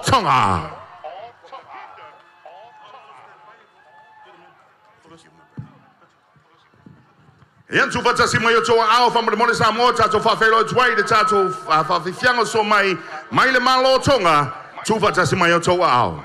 Tonga. Yan tu fata si mai o toa ao fa mo sa mo tato fa felo twai de tato fa fiango so mai le malo Tonga tu fata si mai o toa ao.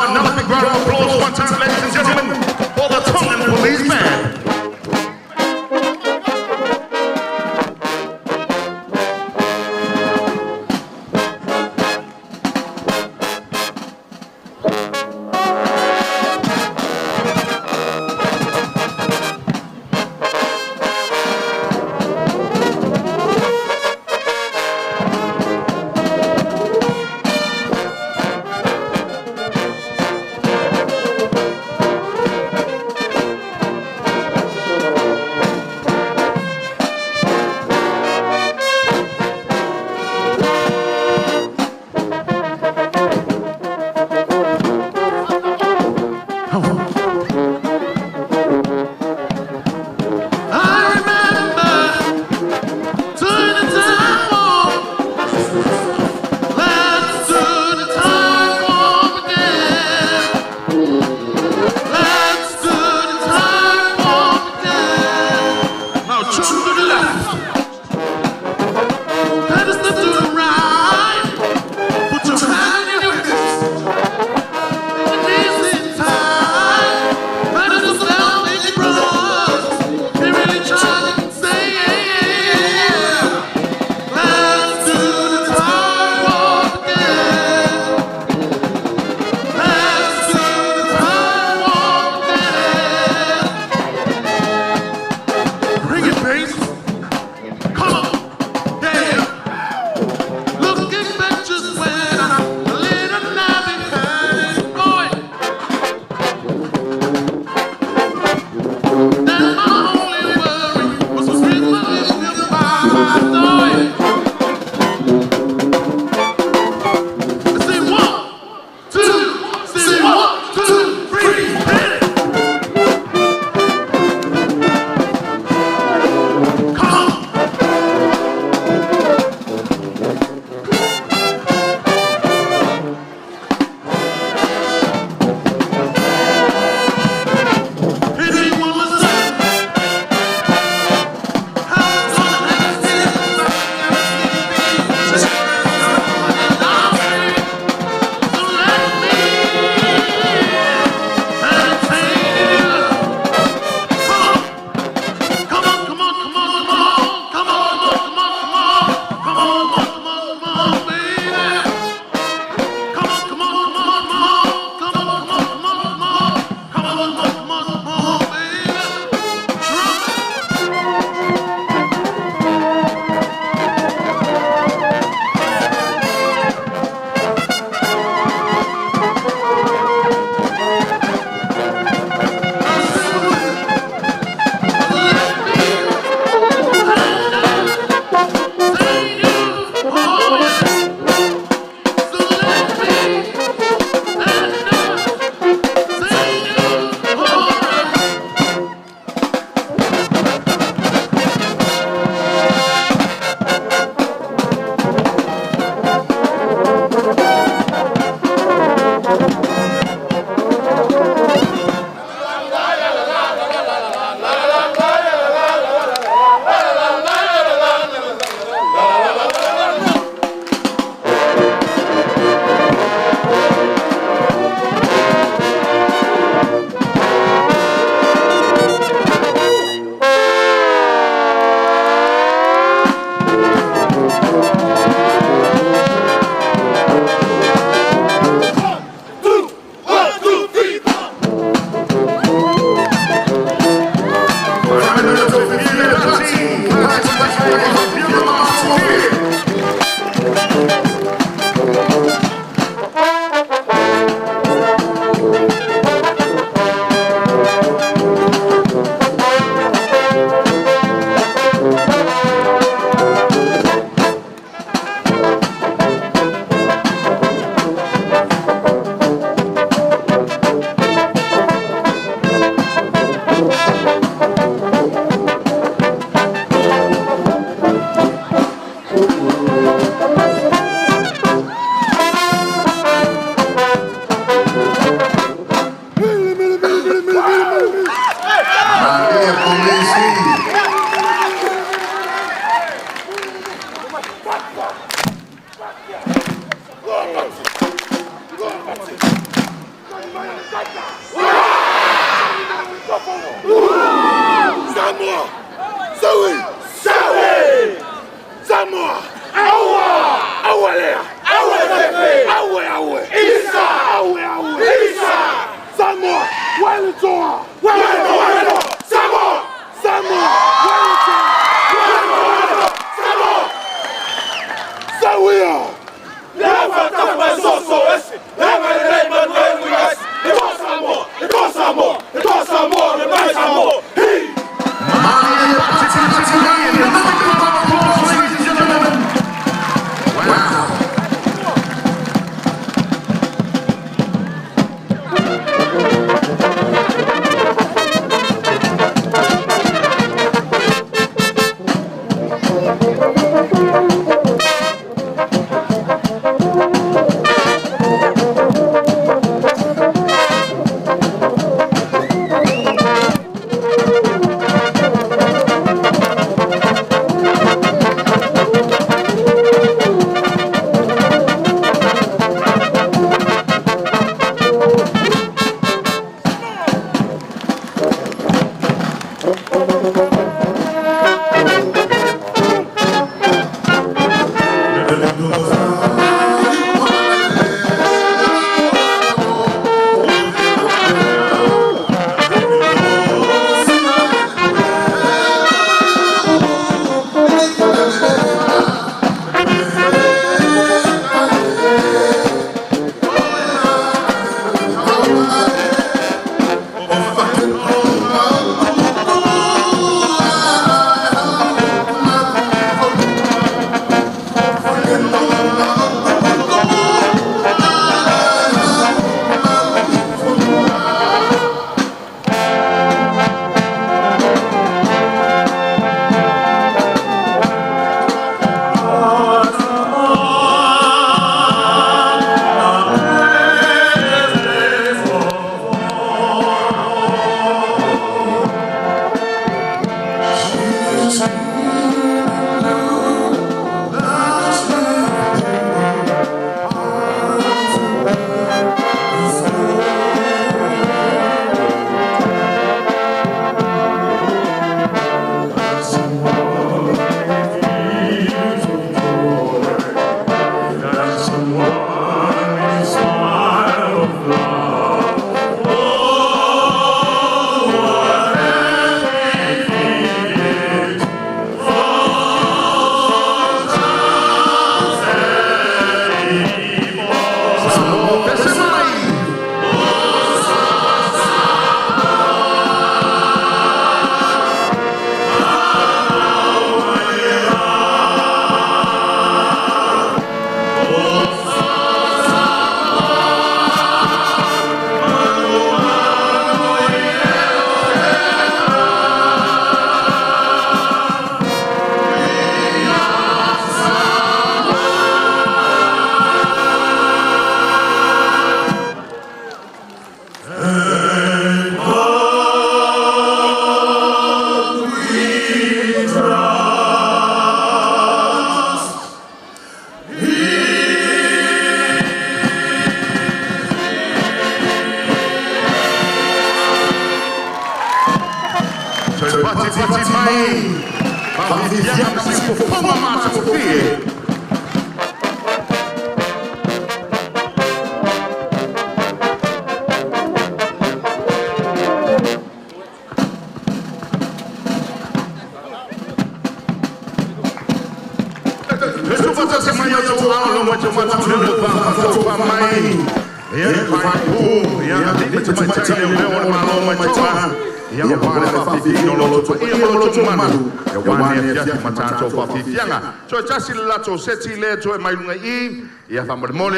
Another big round of applause one time, ladies and gentlemen, for the Tongan Police Band. Put your hand in your hips. This is time.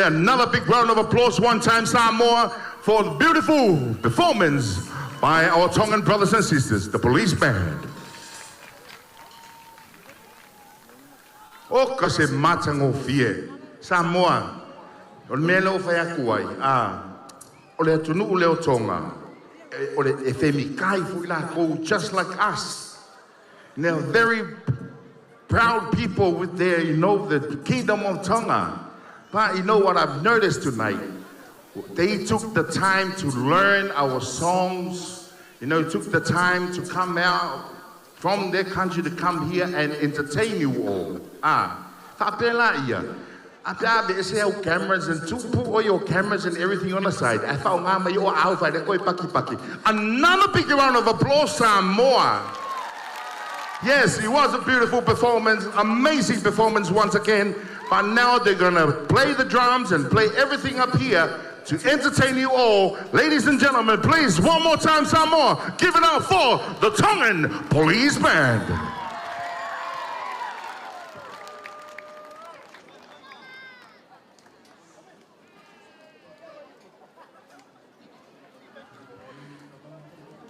Another big round of applause one time, Samoa, for the beautiful performance by our Tongan brothers and sisters, the Police Band. O kasi matango fie, Samoa, o mele o faya kuai, o le tunu o le o Tonga, just like us. They're very proud people with their, the kingdom of Tonga. But you know what I've noticed tonight? They took the time to learn our songs. Took the time to come out from their country to come here and entertain you all. Cameras and put all your cameras and everything on the side. Another big round of applause, Samoa. Yes, it was a beautiful performance, amazing performance once again. But now they're gonna play the drums and play everything up here to entertain you all. Ladies and gentlemen, please, one more time, Samoa, give it up for the Tongan Police Band.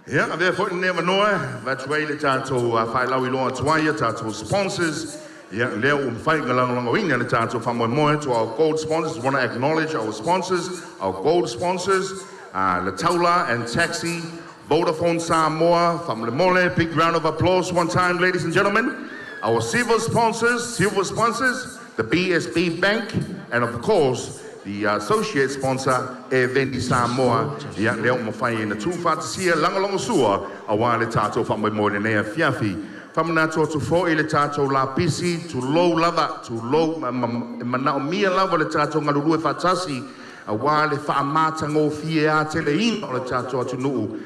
Yeah, therefore, never know. That's why the tato whailawi loa tuaia, tato sponsors. Yeah, leo fighting along the tato from more to our gold sponsors. Want to acknowledge our sponsors, our gold sponsors, Lataula and Taxi, Vodafone Samoa, from Le Mole. Big round of applause one time, ladies and gentlemen. Our silver sponsors, the BSB Bank, and of course, the associate sponsor, Vendi Samoa. Yeah, leo mawhai in the two fatisia, langalongo sua, awale tato from more than a fiafi. From nato to four ile tato la pisi, to low lava, to low manao mia lava le tato ngalulu fatasi, awale fa amata ngo fia telein or le tato to nuu.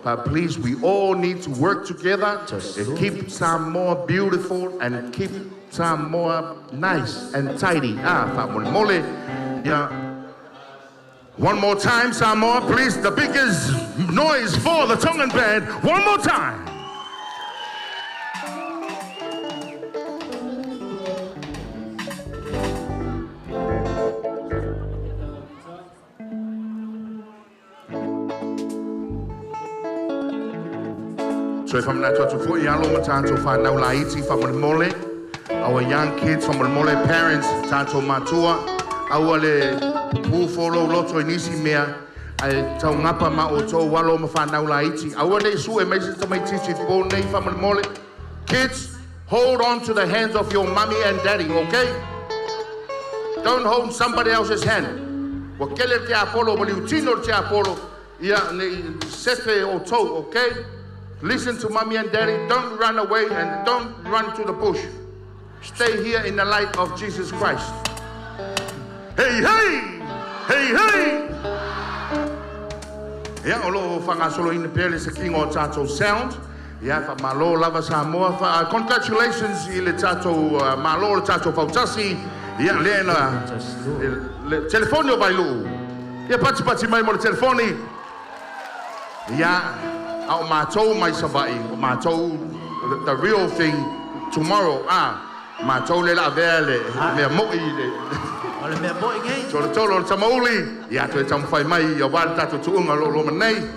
But please, we all need to work together and keep Samoa beautiful and keep Samoa nice and tidy. Yeah. One more time, Samoa, please. The biggest noise for the Tongan Band. One more time. So if I'm not to put yalo to find out laiti from the mole, our young kids from the mole parents, tanto matua, our who follow loto inisi mea, I tell ngapa ma oto walo ma find out laiti. Our day su emesis to my teach it go name from the mole. Kids, hold on to the hands of your mommy and daddy, okay? Don't hold somebody else's hand. Wakele te apolo, but you tino te apolo, ya ne sefe oto, okay? Listen to mommy and daddy. Don't run away and don't run to the bush. Stay here in the light of Jesus Christ. Hey, hey! Hey, hey! Yeah, olo fanga solo in the pele se king o tato sound. Yeah, fa malo lava Samoa. Congratulations, ile tato malo tato fautasi. Yeah, lena telefonio bailu. Yeah, pati mai mo telefoni. Yeah. Au matou mai savai, matou the real thing tomorrow. Matou le la vele, me moi le. Ole me moi ngai. Tolo tamauli, ya to tamfai mai ya wal tatu tuunga lo manei.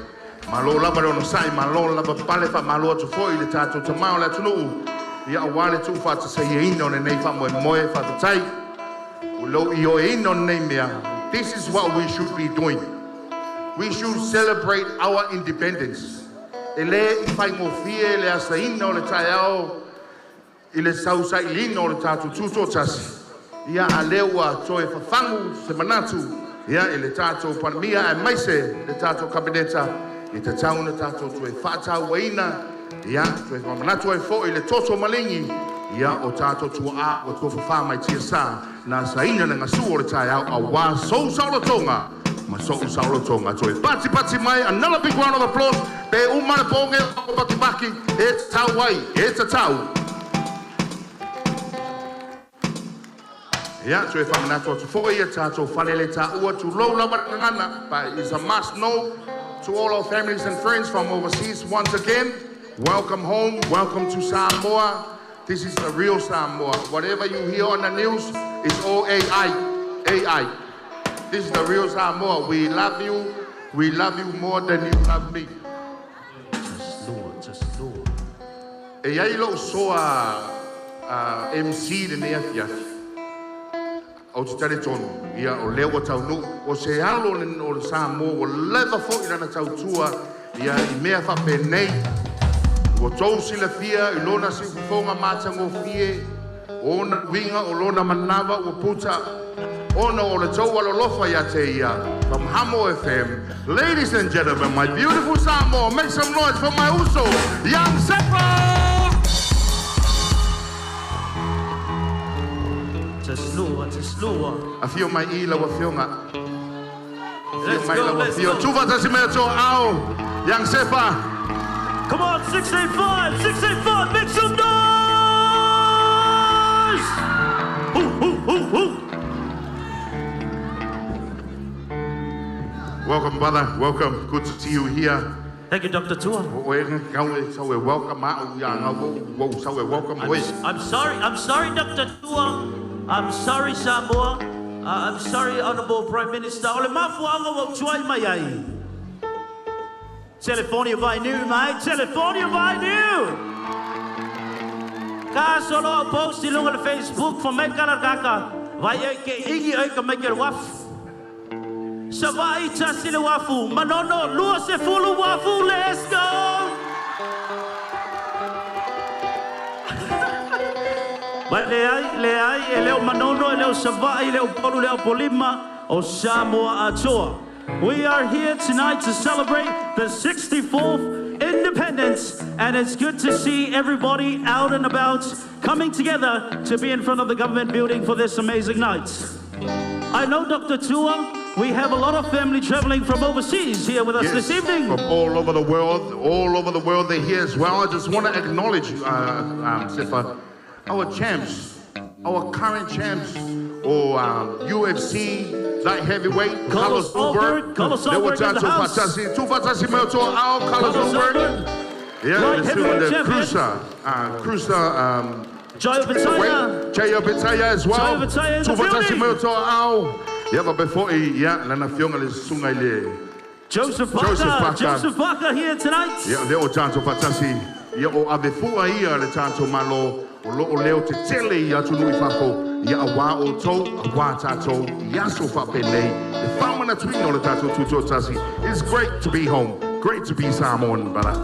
Malo la no sai, malo la pale fa malo to foi le tatu tamau la tunu. Ya wale tu fa to say ino ne nei fa mo fa to tai. Ulo io ino nei mea. This is what we should be doing. We should celebrate our independence. Ele fai ngofie le asaina le taiao ile sausa ilino le tatu tuto tasi ia alewa toe fafangu semanatu ia ile tatu palmia e maise le tatu kabineta ita tau le tatu toe fata waina ia toe manatu e fo ile toto malingi ia o tatu tua o to fa mai tia sa na saina na ngasu le taiao awa so saulo tonga Masou Saulo Tonga Toy. Pati mai, another big round of applause. Be umana ponge baki. It's Hawaii. It's a tau. Yeah, so if I'm not to 4 years tato falele ta ua to low lava, but it's a must know to all our families and friends from overseas once again. Welcome home, welcome to Samoa. This is the real Samoa. Whatever you hear on the news is all AI. This is the real Samoa. We love you more than you love me. Just Lord. E ai lo soa MC de nea fiafi. au te tare tonu, ia o leo o tau nu, o se alo o le Samoa, o lewa fo i rana tau tua, ia I mea whape nei, o tau sila fia, I lona si fufonga mātango fie, o na winga, o lona manawa, o puta, ona o le tau alolofa ia te ia, from Hamo FM. Ladies and gentlemen, my beautiful Samoa, make some noise for my uso, Young Sepa! Te slua. A fio mai I lawa fionga. Let's go. Tuva tasi mea tō au, Young Sepa. Come on, 685, make some noise! Ooh. Welcome, brother. Welcome. Good to see you here. Thank you, Dr. Tua. Welcome. I'm sorry, Dr. Tua. I'm sorry, Samoa. I'm sorry, Honorable Prime Minister. Ole mafuanga wa tuai mai ai. California vai new, mate. California vai new. Ka solo post I lunga le Facebook for me kara kaka. Vai ai ke igi ai ka make waf. Savai tasi le wafu. Manono lua se fulu wafu. Let's go. But le leo manono, leo savai, leo polu, leo polima, o Samoa Atoa. We are here tonight to celebrate the 64th independence, and it's good to see everybody out and about coming together to be in front of the government building for this amazing night. I know, Dr. Tua, we have a lot of family traveling from overseas here with us this evening. From all over the world, they're here as well. I just want to acknowledge you, Sefa. Our champs, our current champs, or UFC light heavyweight, Carlos Ulberg. Carlos Ulberg in the house. Carlos Ulberg. Yeah, light this is the Cruiser. Jayo Pitaya as well. Jayo Pitaya in the building. Yeah, but before Lana Fionga is Sungaile. Joseph Parker here tonight. Yeah, Leo Tanto Patasi. Yeah, o Abefua here, the Tanto Malo. O leo te tele I atu nui whako, ia awa o tau, awa tātou, ia so whapene. The whamana tuino le tātou tuto tasi. It's great to be home, great to be Samoan, brother.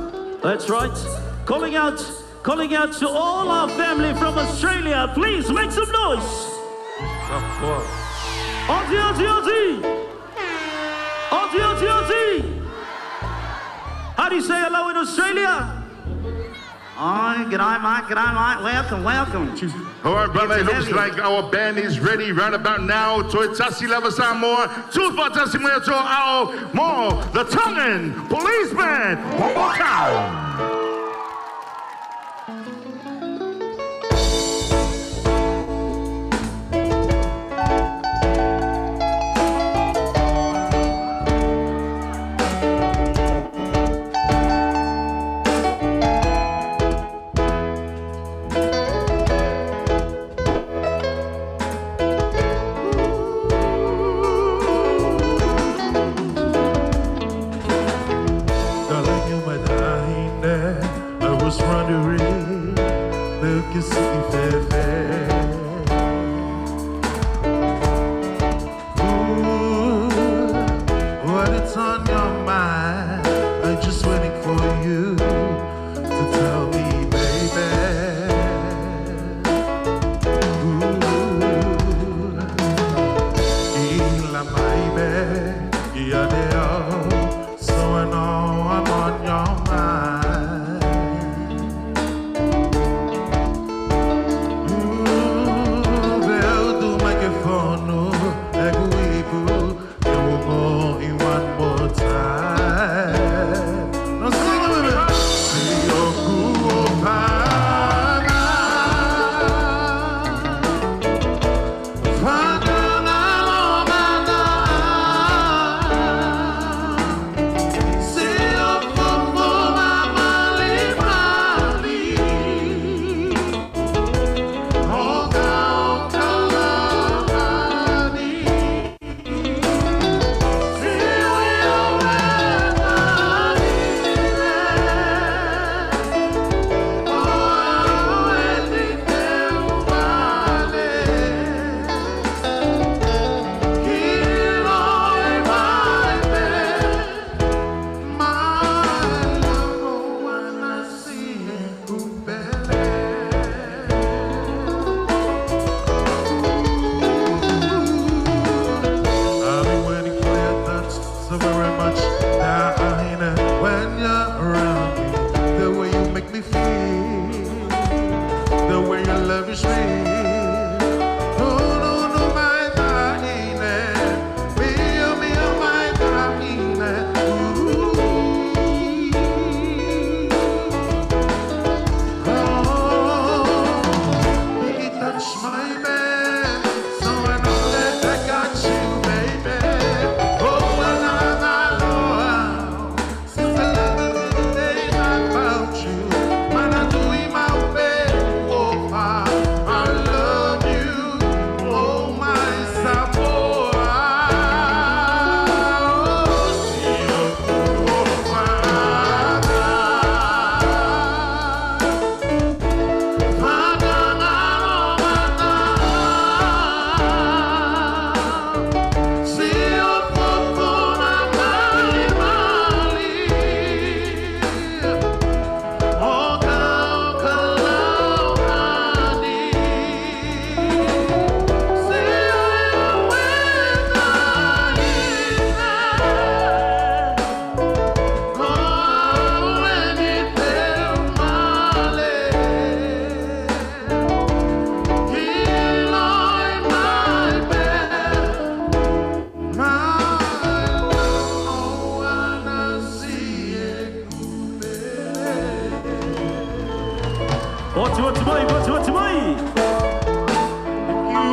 That's right. Calling out to all our family from Australia. Please make some noise. Auntie. How do you say hello in Australia? Oh, g'day, mate. Welcome. All right, brother, it looks like our band is ready right about now. Toitasi Lava Samoa, Tūwhatasi Mea Tō Ao, Mo, the Tongan Policeman, one more time. very much. When you're around me, the way you make me feel, the way your love is real.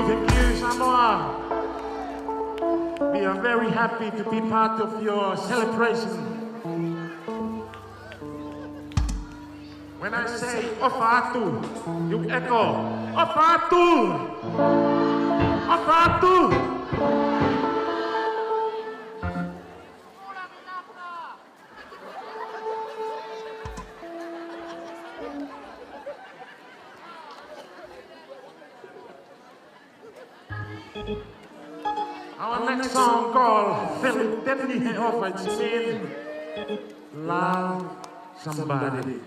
Thank you, Samoa. We are very happy to be part of your celebration. When I say Ofatu, you echo, Ofatu! Ofatu! Our next song called Philip Deadly Offers means Love Somebody.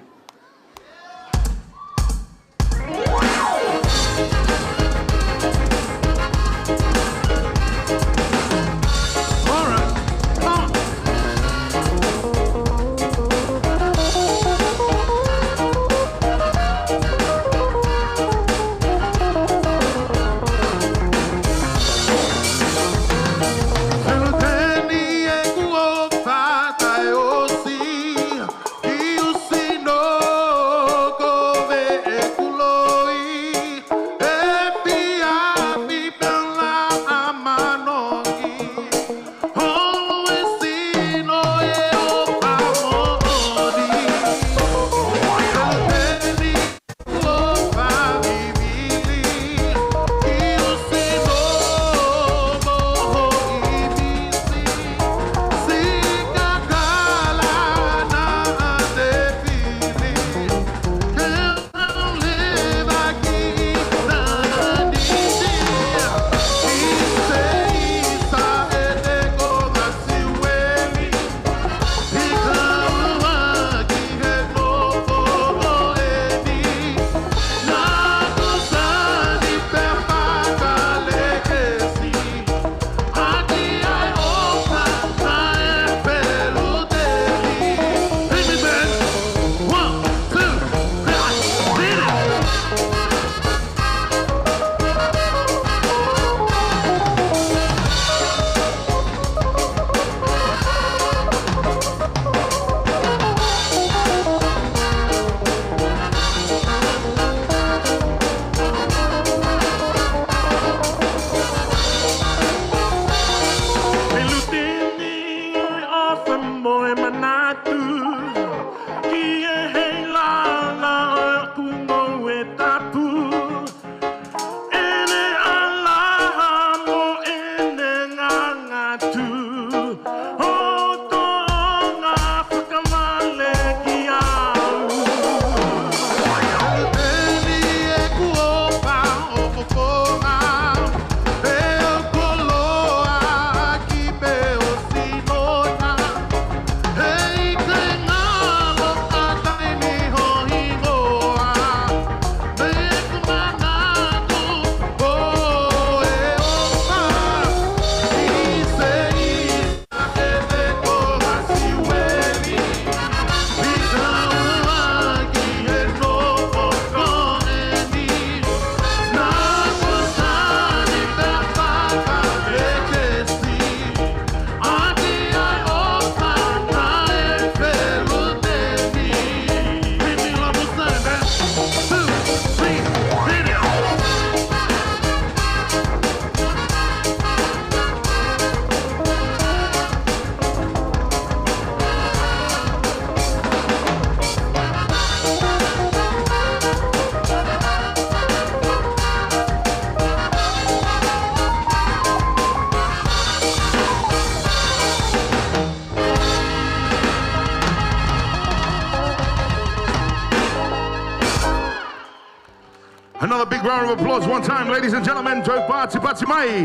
Another big round of applause one time, ladies and gentlemen. Joe Pati Mai.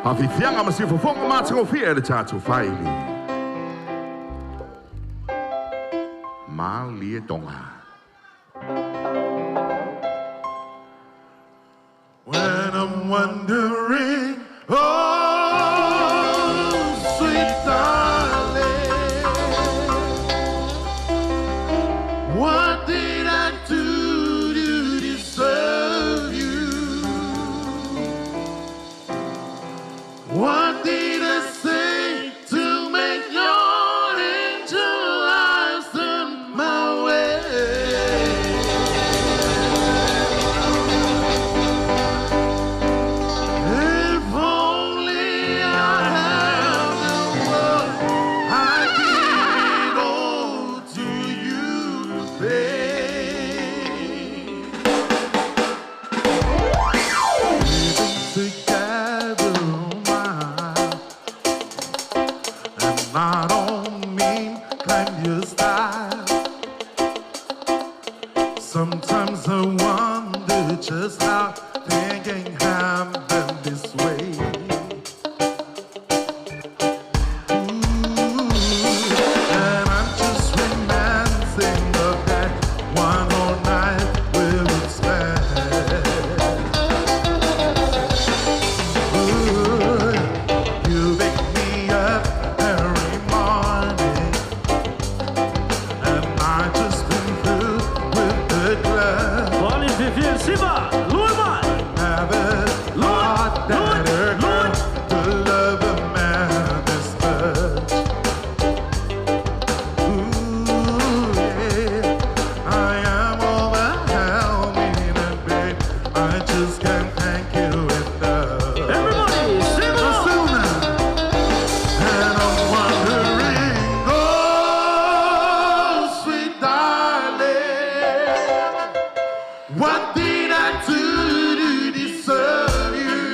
Hafifianga masifu fonga matiko fia de tatu faili. Malie tonga. When I'm wondering, oh, sweet darling, what did I do to deserve you? What did I say to make your angel eyes turn my way? If only I had the world, I'd give it all to you, babe. Living together, and I don't mean climb your style. Sometimes I wonder just how thinking happened this way. And I'm just romancing of that one whole night we would spend. You wake me up every morning, and I just been through with the glove. Olha, Vivi, Siva, Luima. Never thought that a girl could love a man this much. Ooh, yeah, I am overwhelming, and babe, I just can't thank you enough. Everybody, sing along. Sooner, and I'm wondering, oh, sweet darling, what did I do to deserve you?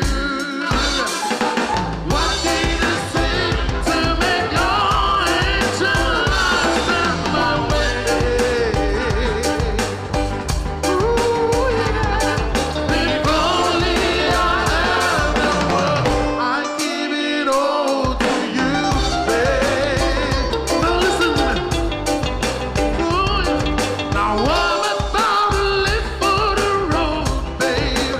What did I say to make your angel eyes turn my way? Ooh, yeah. If only I had the world, I'd give it all to you, babe. Now listen to me. Ooh, yeah. Now I'm about to live for the road, babe.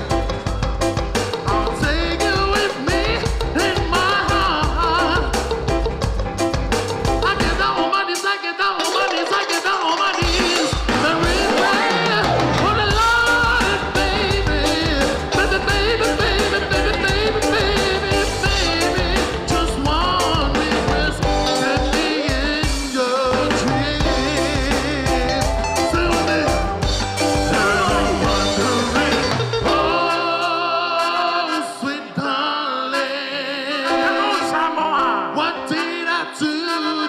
I'll take you with me in my heart. I get down on my knees, I get down on my knees, I get down on my knees. Very prayer for the Lord, baby. Baby, baby, baby, baby, baby, baby, baby. Just one request, let me in your dreams. Stay with me. I'm wondering, oh, sweet darling, what did I do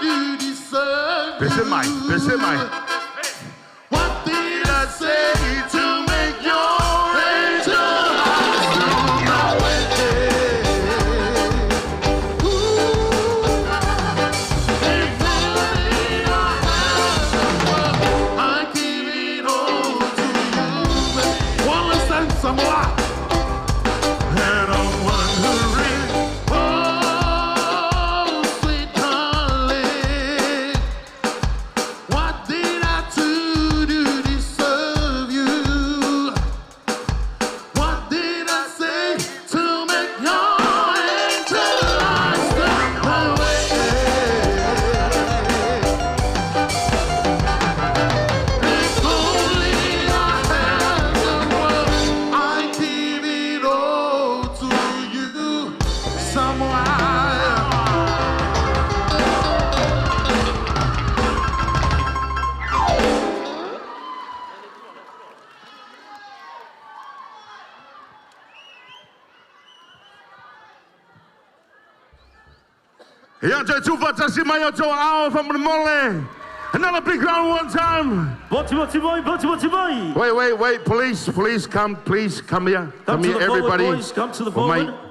to deserve Pesemai, you? pesemai. What did I say to make your angel eyes turn my way? Ooh, if only I had the world, I'd give it all to you, babe. One last time, Samoa. And I'm wondering, oh, sweet darling, what did I do to deserve you? What did I say to make your angel eyes turn my way? If only I had the world, I'd give it all to you, somewhere. Yanja tufa tasimayo to hour from the mole. Another big round one time. Boti, boti, boy, boti, boti, boy. Wait, police, come here. Come to here, the forward, everybody. boys. Come to the Oh, mate. forward.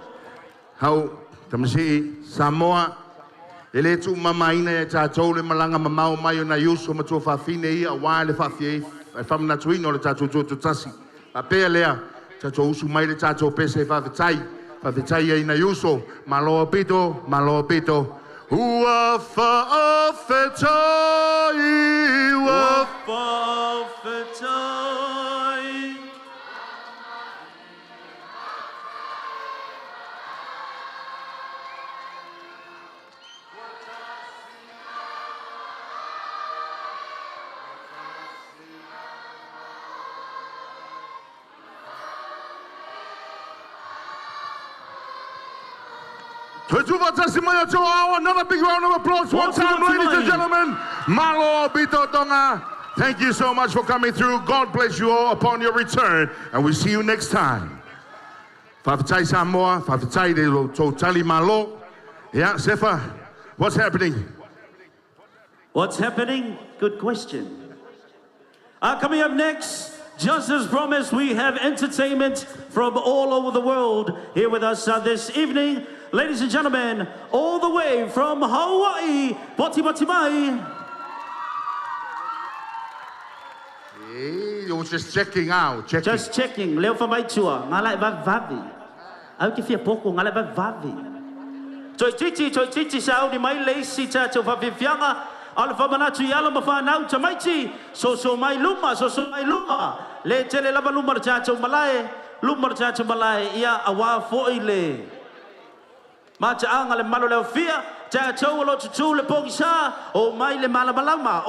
How, tamasi, Samoa. Ele tu mama ina e tātou le malanga mamau mai o na yuso matua whawhine ia, a wā le whawhie, e whamna tuino le tātou tō tasi. Pea lea, tato usu mai le tato pese whawhetai e ina yuso, maloa pito. Ua whawhetai, ua whawhetai. Another big round of applause one time, ladies and gentlemen. Malo Bito Tonga. Thank you so much for coming through. God bless you all upon your return, and we'll see you next time. Whawhetai Samoa, whawhetai de lo totali malo. Yeah, Sefa, what's happening? What's happening? Good question. Coming up next, just as promised, we have entertainment from all over the world here with us this evening. Ladies and gentlemen, all the way from Hawaii, Poti Mai. Hey, you was just checking out. Just checking. Leo fa mai chua. Ngalai va vavi. Au ki fia poko ngalai va vavi. Choi chichi sao ni mai leisi cha cho va vivianga. Ala fa mana tu yala ma fa nau cha mai chi. So mai luma. Le tele lava luma cha cho malai. Luma cha cho malai ia awa foi le. Macha anga le malo le fia. Cha cho lo chu le pongisa. O mai le malamalama.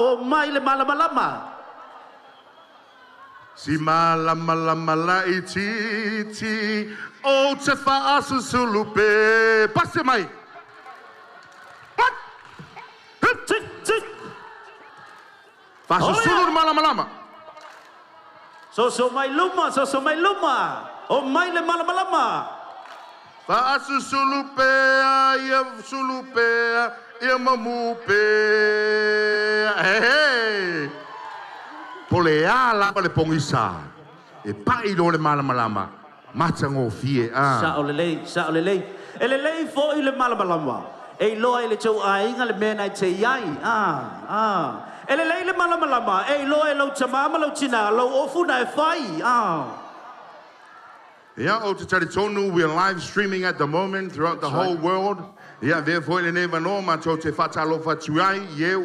Si malama iti o te whaasu sulupe. Passe mai. What? Whaasu sulu malama. So mai luma. O mai le malamalama. Whaasu sulupea, ia mamupe. Hey. Polea lapa le pongisa. E pai lo le malamalama. Matango fie. Sa o lelei. E lelei fo i le malamalama. E loa i le tau ainga le mena i te iai. E lelei le malamalama. E loa e lau tamama lau tina. Lau ofu na e fai. Yeah, Otatari, we are live streaming at the moment throughout the whole world. Yeah, therefore, in the name of Norma, Tote Fatalo Fatuai, yeah,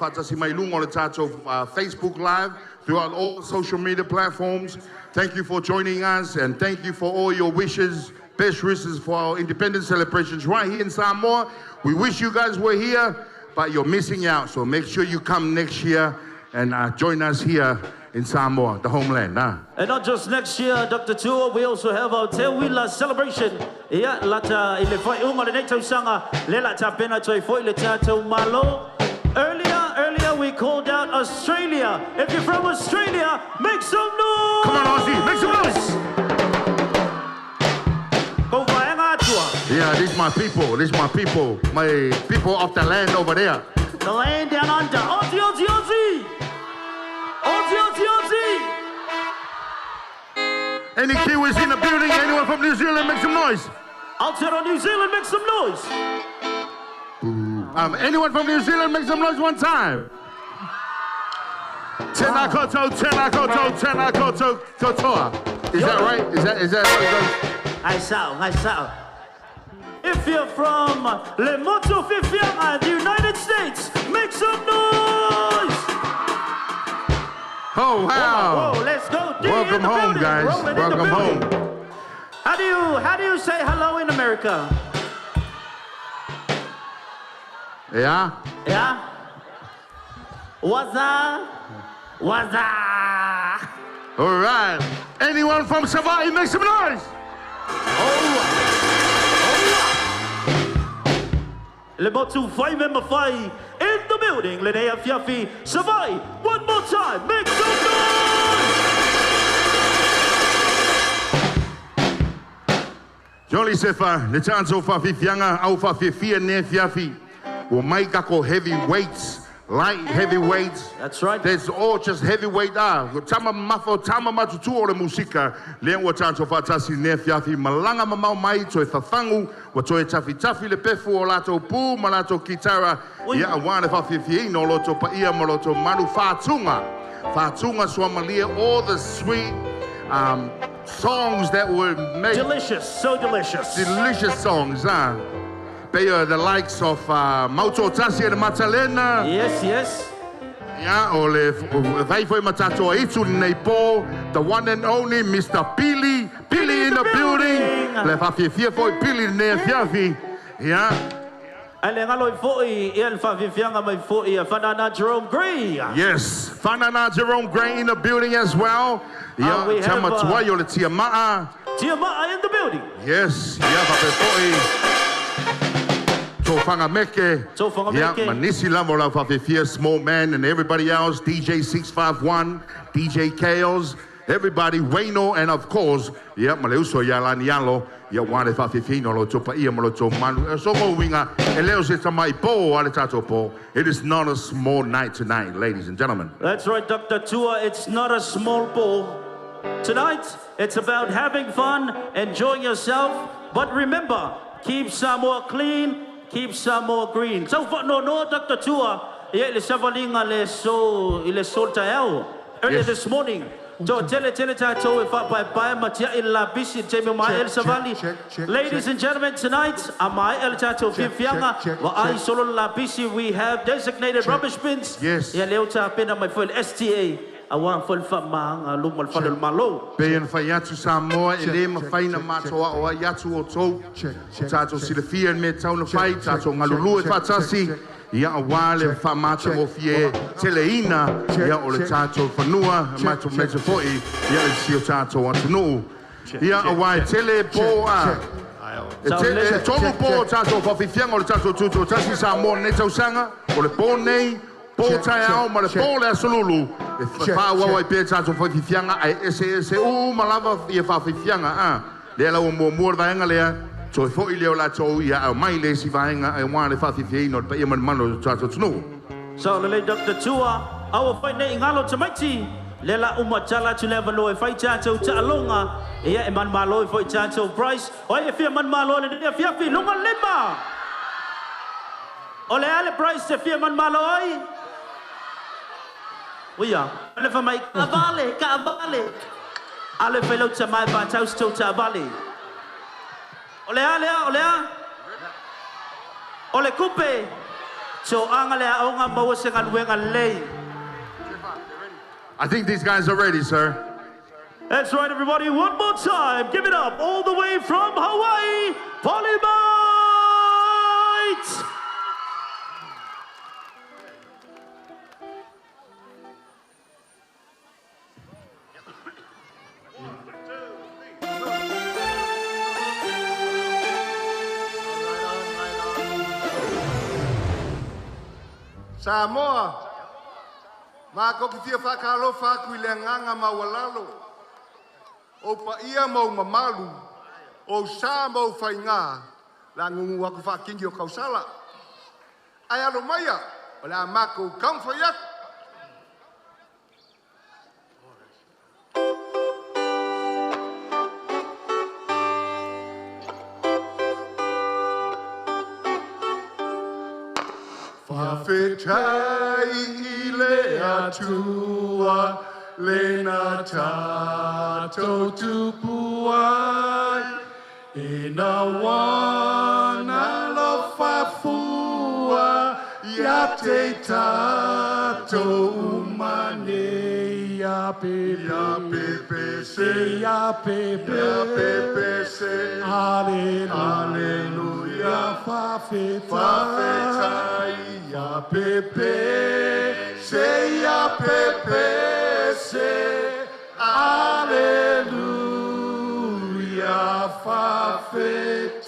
Fatasimailung on the tato Facebook Live, throughout all social media platforms. Thank you for joining us, and thank you for all your wishes, best wishes for our independence celebrations right here in Samoa. We wish you guys were here, but you're missing out, so make sure you come next year and join us here in Samoa, the homeland. And not just next year, Dr. Tua, we also have our Te Wila celebration. Yeah, lata ile fai unga le neto sanga le lata pena toi foi le tato malo. Earlier we called out Australia. If you're from Australia, make some noise. Come on, Aussie, make some noise. Go vaenga Tua. Yeah, these my people. My people of the land over there. The land down under. Aussie. Any Kiwis in the building? Anyone from New Zealand, make some noise. Aotearoa New Zealand, make some noise. Anyone from New Zealand, make some noise one time. Tena koto kotoa. Is that right? Is that how it goes? I saw. If you're from Le Moto Fifianga, the United States, make some noise. Oh, wow. Whoa, let's go. Welcome home, guys. Welcome home. How do you say hello in America? Yeah? Yeah? What's up? All right. Anyone from Savai, make some noise. Le Motu Fai member Fai in the building. Lenea Fiafi Savai. One more time. Make some noise. Jolly Sefa, the chance of Fifianga, Alpha Fifia Ne Fiafi. Will makeako heavyweights, light heavyweights. That's right. There's all just heavyweight. Tama mafo, tama matutu o le musika. Leon wa chance of Atasi Ne Fiafi. Malanga mamau mai to fafangu. Watoe tafi le pefu o lato pu, malato kitara. Ya awane fa Fifi no loto pa ia maloto manu fatunga. Fatunga swamalia, all the sweet songs that were made. Delicious, so delicious. Delicious songs, huh? The likes of Mauto Tasi and Matalena. Yes, yes. Yeah, ole vai foi matato itu nei po, the one and only Mr. Billy in the building. Le fa fia foi Billy ne fiafi. Yeah. Ale ngalo foi el fa fianga mai foi Fanana Jerome Green. Yes, Fanana Jerome Green in the building as well. Yeah, we have Tamatuayo le Tiama'a. Tiama'a in the building. Yes, yeah, fa foi. Tofanga Meke. Yeah, Manisi Lamola Fafifia, Small Man, and everybody else, DJ 651, DJ Chaos, everybody, Wayno, and of course, yeah, Maleuso Yalanialo, yeah, Wale Fafifino, Lotopa Iamoloto Man, Somo Winga, Eleo Sitamai Po, Aletato Po. It is not a small night tonight, ladies and gentlemen. That's right, Dr. Tua, it's not a small ball. Tonight, it's about having fun, enjoying yourself, but remember, keep Samoa clean. Keep Samoa green. So no, Dr. Tua, le savalinga le sol tayo. Earlier this morning, so tele tato if I buy matia in la bisi teme ma el savali. Ladies and gentlemen, tonight ama el tato fianga wa I solo la bisi we have designated rubbish bins. Yes. Ya leuta pena my full STA. Awan full famang lumal falul malo. Being Fayatu Samoa, Elema Faina Matoa, or Yatu Oto, Tato Silafia and Metona Fight, Tato Malulu, Fatasi, Ya Wale, Famata Mofie, Teleina, Ya Oletato Fanua, Mato Metafoi, Ya Siotato Antanu, Ya Awai Tele Poa. Tomo Po Tato Fafiang or Tato Tuto, Tasi Samoa, Neto Sanga, or the Pone. Taiao, ma le pole a solulu. E fa wa pe tato fa fianga ai ese malava ia fa fianga le la mo da nga le so fo ile la to ia mai le si va nga ai wa le fa fianga pa ia mano tato tnu. So le Dr. Tua, our fight nei ngalo tamaiti. Le la umatala to level lo fight tato ta longa. Ia e man malo fight tato price. O e fia man malo le fia fi longa lima. Ole ale price se fia man malo ai. Uia, ale fa mai ka vale. Ale fa lo ta mai ba tau sto ta vale. Ole kupe. So angale a onga mo se ngal wenga lei. I think these guys are ready, sir. That's right, everybody. One more time. Give it up all the way from Hawaii, Polymite. Samoa, mako ki whakalo whaku I le nganga mawalalo. O pa ia mau mamalu, o sa mau whainga, la ngungu waku whakingi o kausala. Ai alo maia, o la mako kamwhaiak. Whawhetai I le atua, le na tātou tupuai, e na wana lo whafua, ia te tātou umane. Ya pepe se, ya pepe se, Alleluia, whawhetai, ya pepe se, Alleluia, whawhetai.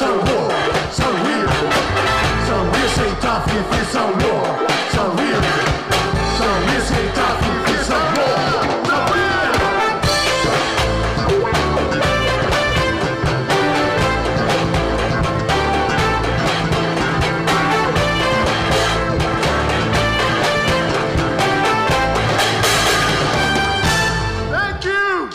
上货，上 real， 上 real 谁大飞飞上落，上 real， 上 real 谁大飞飞上落，上 real。Thank you.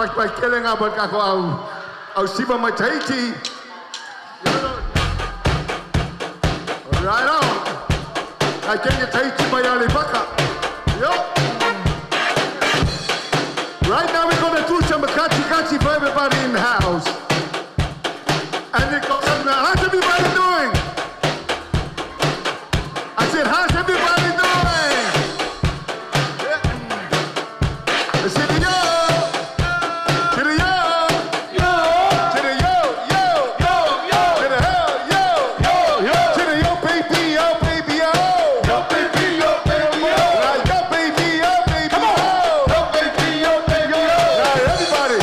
pai kelenga ba ka ko au siva mai taiti. Right on. I can get taiti mai ale baka. Yo. Right now we're gonna do some kachi for everybody in the house. And it goes on now. How's everybody doing? I said, how's everybody doing? Yeah. I said, yo. To the yo. Yo. To the yo. Yo. Yo. Yo. To the hell. Yo. Yo. Yo. To the yo, baby. Yo, baby. Yo. Yo, baby. Yo, baby. Yo. Like, yo, baby. Yo, baby. Come on. Yo, baby. Yo, baby. Yo. Now, everybody.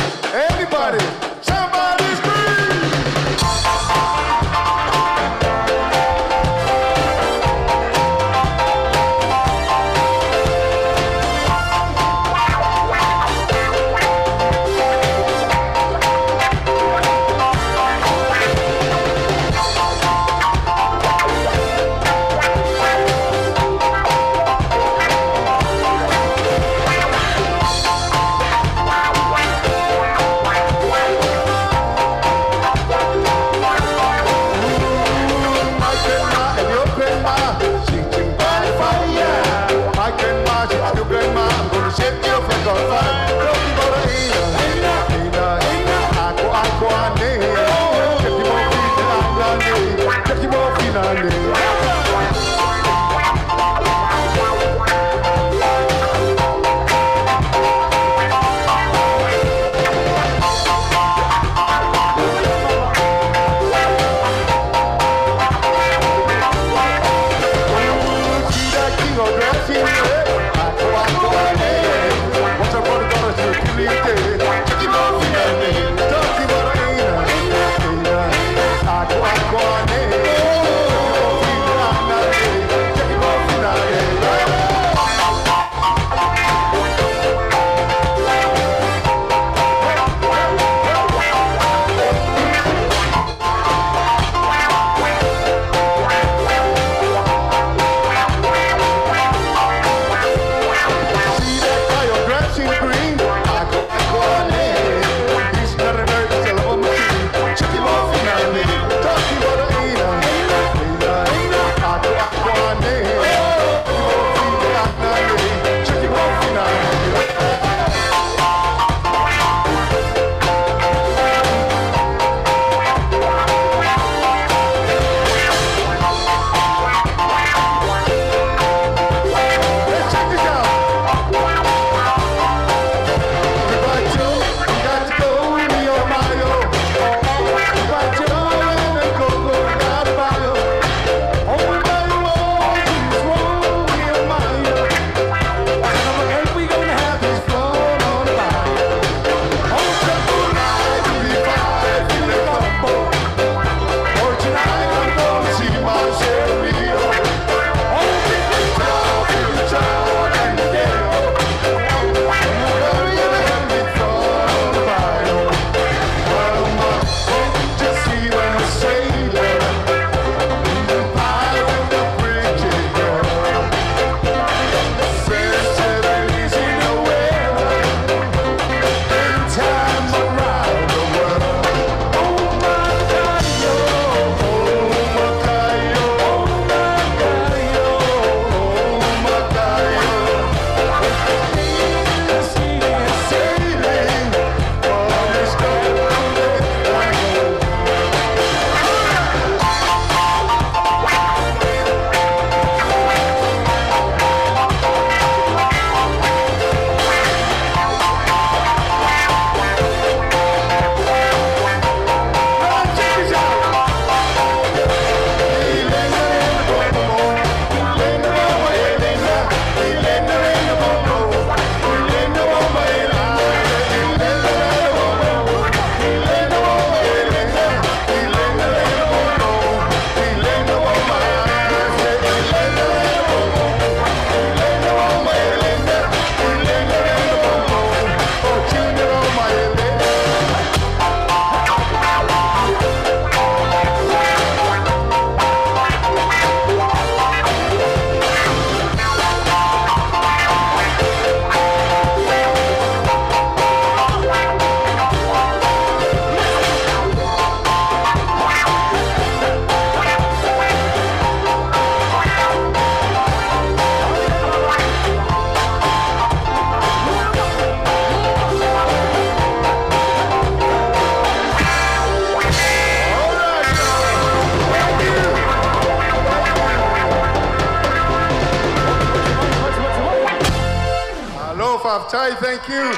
off. Ty, thank you.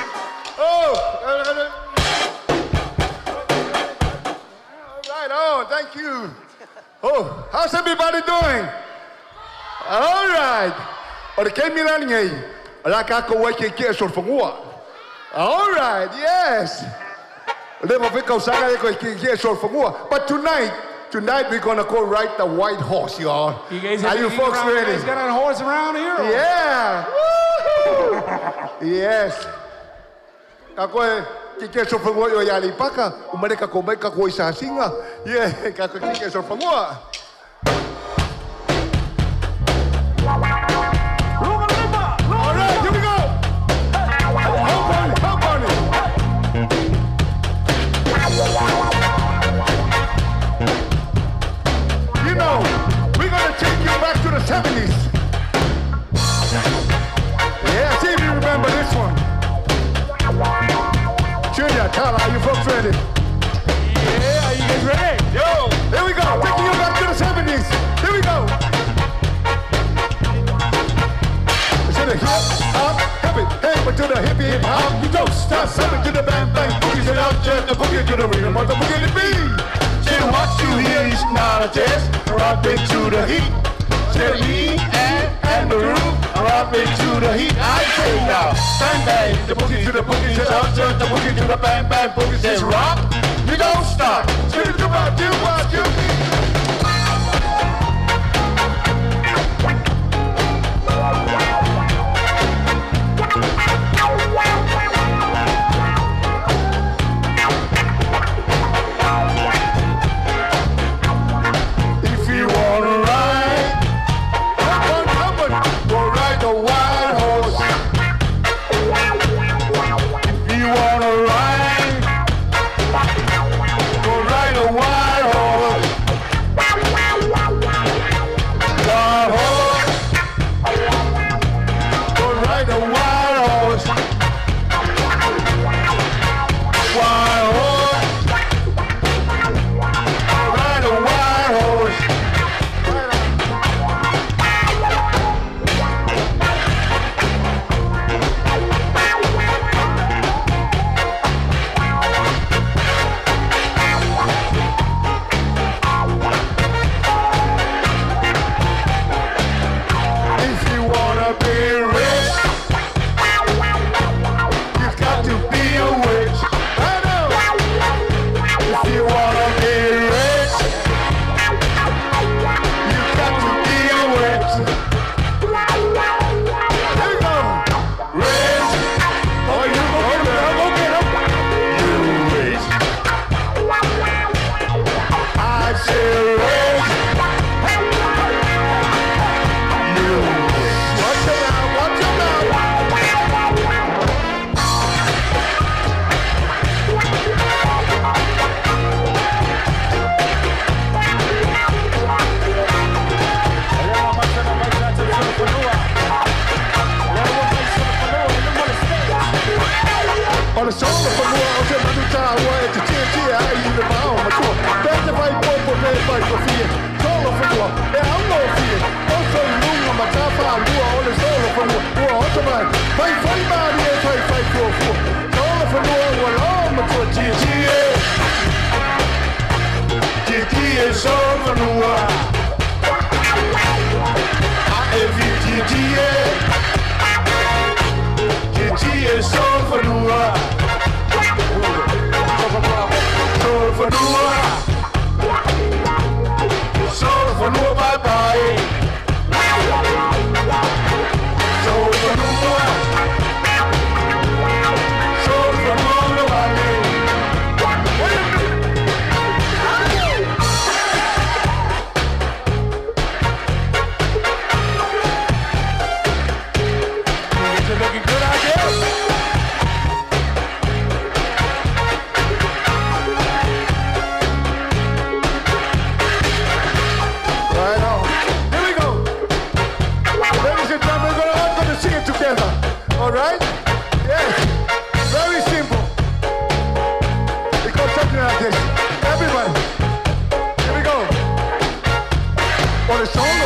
Oh, right on. Thank you. Oh, how's everybody doing? All right. Ora ke milani ngai. Ora ka ko wa ke sur fungua. All right. Yes. Levo fe kausaga ko ke sur fungua. But tonight we're gonna go ride the white horse, y'all. You guys are you folks ready? You guys got a horse around here? Or? Yeah. Yes. Kako ke sur fungua yo ya lipaka. Umareka ko mai ka ko isa singa. Yeah, ka ke sur fungua. All right, here we go. Hop on it. You know, we're gonna take you back to the 70s. Yeah, see if you remember this one. Junior, Tyler, are you folks ready? Yeah, are you guys ready? Yo, here we go. Taking you back to the 70s. Here we go. To the hip hop, hip it, hey, but to the hippie hip hop, you don't stop. Seven to the bang bang, boogies it out, jet the boogie to the rhythm of the boogie to be. Say what you hear is not a test. Rock it to the heat. Say me and the roof, rock it to the heat. I say now, bang bang, the boogie to the boogie, say out, jet the boogie to the bang bang, boogie says rock. You don't stop. Say the about you, what you mean.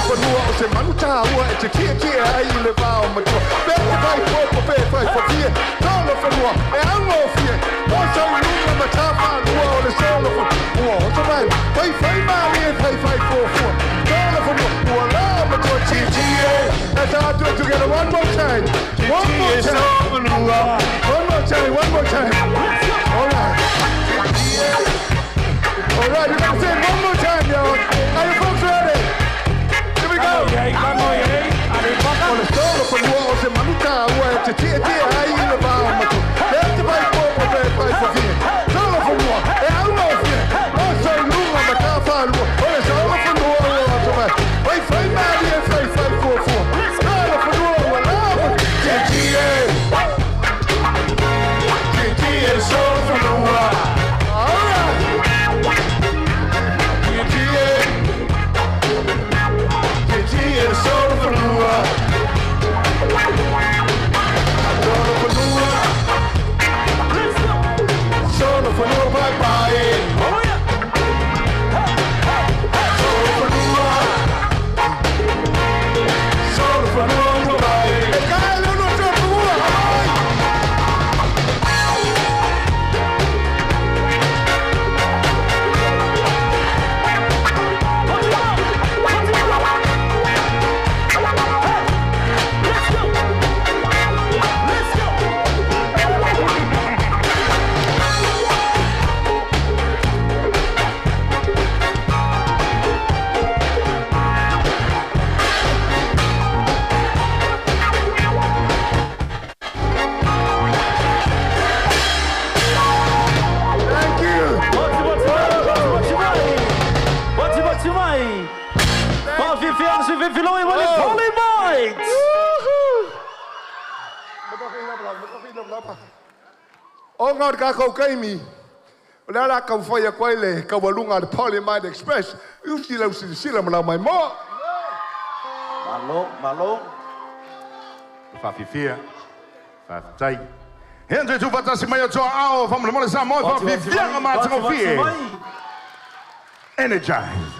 fanua o se manu tāua e te kia ai le vāo matua. Pēte vai pōko pē vai whawhia. Tōlo fanua e ango fia. O sau lunga ma tāwha lua o le solo fanua. O sa mai, vai maari e vai fōfua. Tōlo fanua, ua la matua TTA. Let's all do it together one more time. One more time, one more time. All right. All right, you gotta say it one more time, y'all. Are you folks ready? Here we go. On the solo for you all, se manuka ua te tia ai le vāo matu. Pēte vai pōko pē vai whawhia. Solo for you, e auna o fia. O sau lunga ma tā whālua. O le solo for you all, o to mai. Vai maari e vai fōfua. Solo for you all, la ma TTA. TTA solo for you all. All right. TTA solo for you all. Solo for you, bye-bye. Oh, yeah. Solo for you. Solo for you, bye-bye. E kai luno solo for you, o ngā ka kau kaimi. O le ala kau whaia koe le kau walunga le Polymite Express. Uti lau sila malau mai mo. Malo. Whawhifia. Whawhitai. Henry tu watasi mai o toa ao. Whamule mole sa moi whawhifianga mātango fie. Energized.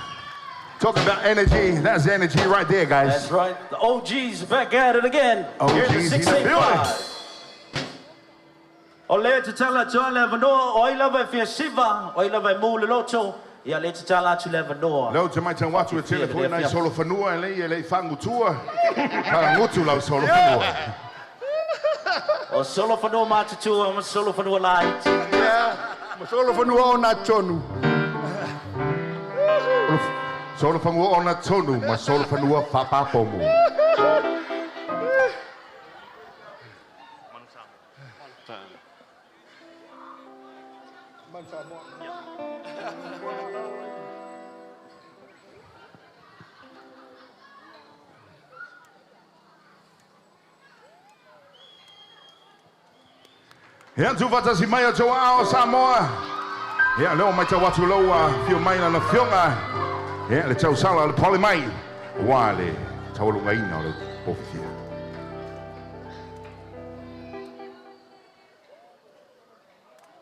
Talk about energy. That's energy right there, guys. That's right. The OG's back at it again. OG's in the building. O le te tala toa le vanoa, o ila vai fia siva, o ila vai mūle loto, ia le te tala atu le vanoa. Leo te mai tang watu e tele koe nai solo whanua e lei whangutua. Para ngutu lau solo whanua. O solo whanua mātutua, ma solo whanua light. Yeah, ma solo whanua o nā tonu. Solo whanua o nā tonu, ma solo whanua whapapomu. He antu watasi mai o toa ao Samoa. He leo mai tau watu loa fio mai na fionga. He le tau sala le Polymite. Wale tau lunga ina o le ofisia.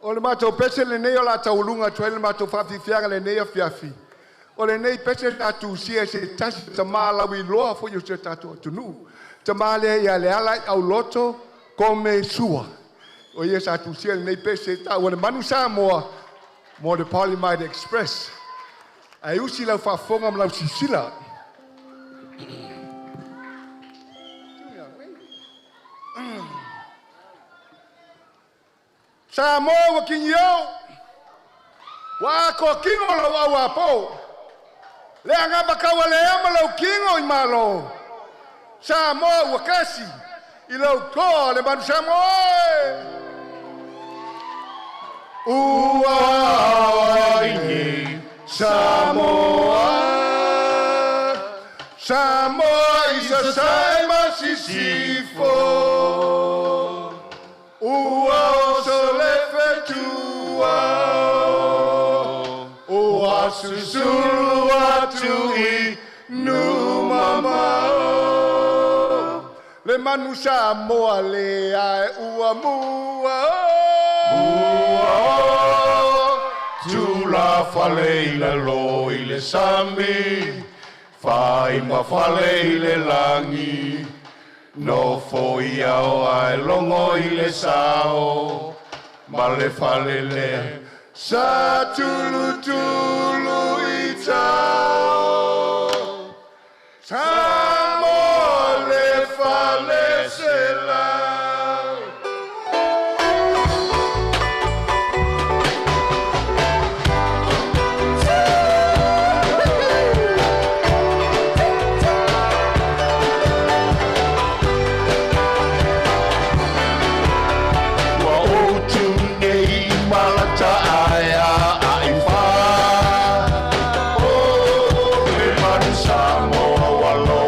O le mātou pese le nei o la tau lunga tue le mātou whawhiwhianga le nei a fiafi. O le nei pese tatu sia se tasi ta mālawi loa fo yu se tatu atunu. Ta mālea ia le ala au loto kome sua. O ia sa tu sia nei pese ta o le manu Samoa mo le Polymite Express. Ai usi lau whafonga mlau sisila. Samoa wa kingi au. Wa ko kingo lau au apo. Le angaba kawa le ama lau kingo i malo. Samoa wa kasi. I lau ko le manu Samoa. Ua ini Samoa. Samoa isa sai masisifo. Ua solefe tua. Ua susuru atu I numamao. Le manu Samoa le ai ua mua. Tu la fale I la lo I le sami Whai mawhale i le langi, no foi au ai longo i le sao, ma le whale lea. Sa tulu tulu i tau, ta mo le whale se lau. Samoa walo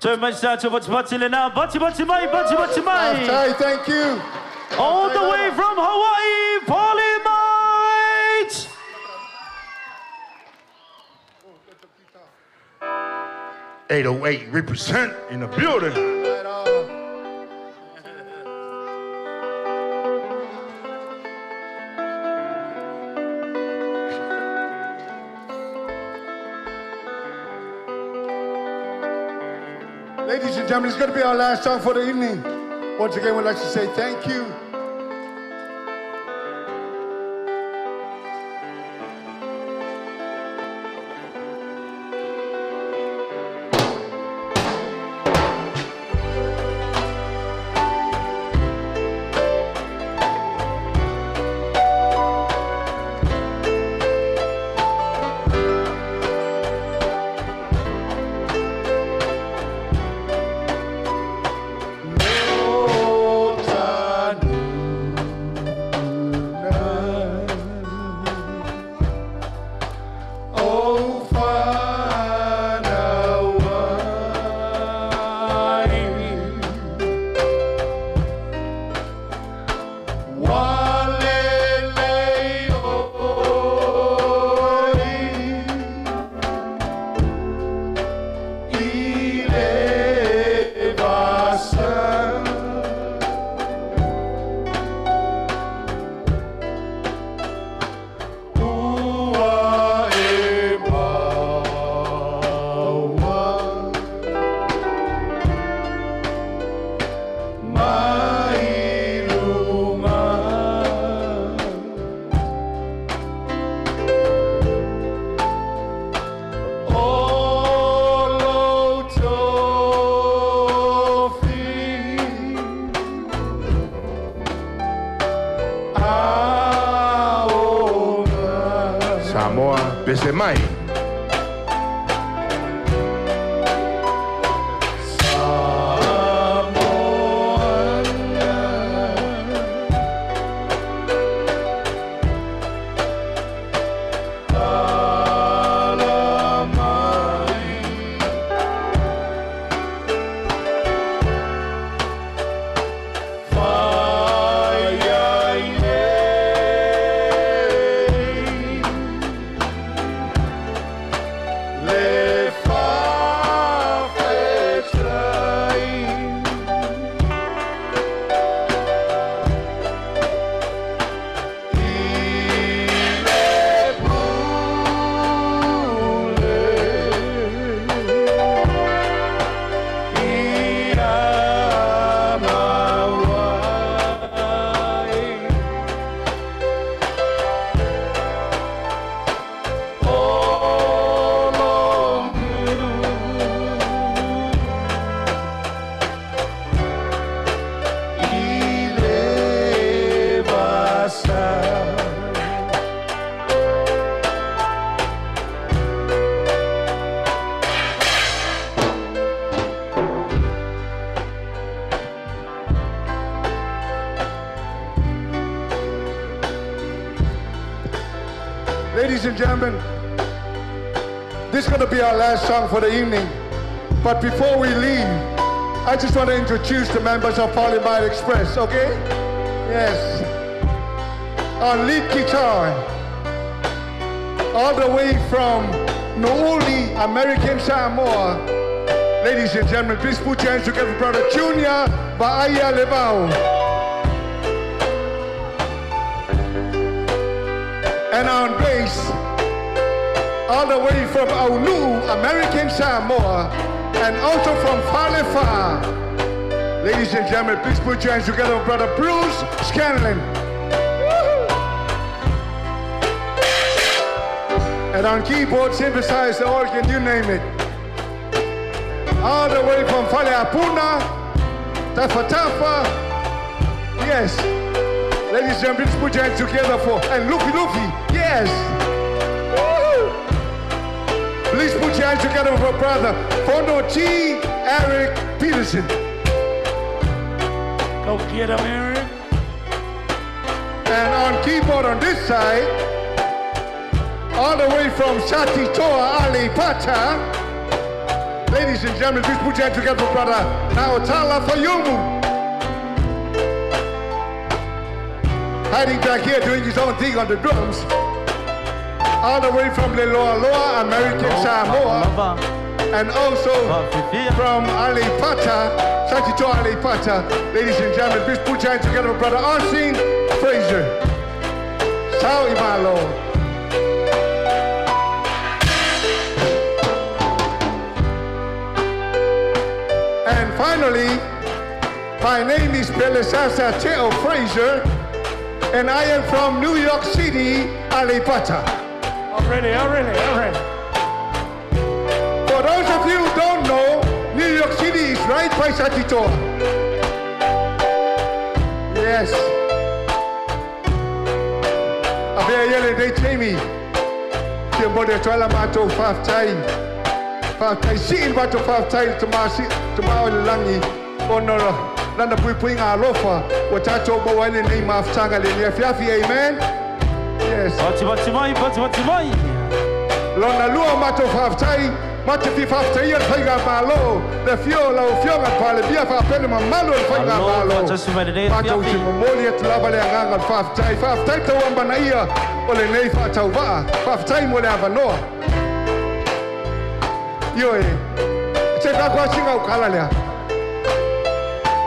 Turn my side to what's now. Bachi mai. Thank you. All the way from Hawaii, Polymite. 808 represent in the building. Right on. Ladies and gentlemen, it's going to be our last song for the evening. Once again, we'd like to say thank you. Besemai. Ladies and gentlemen, this is going to be our last song for the evening. But before we leave, I just want to introduce the members of Polymite Express, okay? Yes. On lead guitar, all the way from Nouli, American Samoa. Ladies and gentlemen, please put your hands together, Brother Junior Baaya Levau. And on bass, all the way from Aunu, American Samoa, and also from Falefa. Ladies and gentlemen, please put your hands together with Brother Bruce Scanlon. And on keyboard, synthesizer, organ, you name it. All the way from Faleapuna, Tafa Tafa. Yes. Ladies and gentlemen, please put your hands together for, and Luffy Luffy, yes. Woo! Please put your hands together for brother Fondo T. Eric Peterson. Go get him, Eric. And on keyboard on this side, all the way from Sati Toa Ali Pata, Ladies and gentlemen, please put your hands together for brother Naotala Fayumu. Hiding back here doing his own thing on the drums. All the way from Leloa, American Samoa. And also from Alipata, Sachito Alipata. Ladies and gentlemen, please put your hands together for brother Arsene Fraser. Sao Imalo. And finally, my name is Belisasa Teo Fraser, and I am from New York City, Alipata. Already. For those of you who don't know, New York City is right by Sachitoa. Yes. Abia yele de Jamie. Kimbode twala mato 5 time. 5 time. Siin bato 5 time tomao langi. Onoro. Nanda pui nga alofa. Watato bawane nei maftanga le fiafi. Amen. Yes. Batimai. Lona lua mato 5 time. Mate fi 5 time faiga malo. Le fiola o fionga pale bia fa pele mamalo faiga malo. Mato utimomoli et lava le anganga 5 time. 5 time tawamba na ia. Ole nei fa tauva. 5 time ole avanoa. Yoe. Cheka kwa singa ukala lea.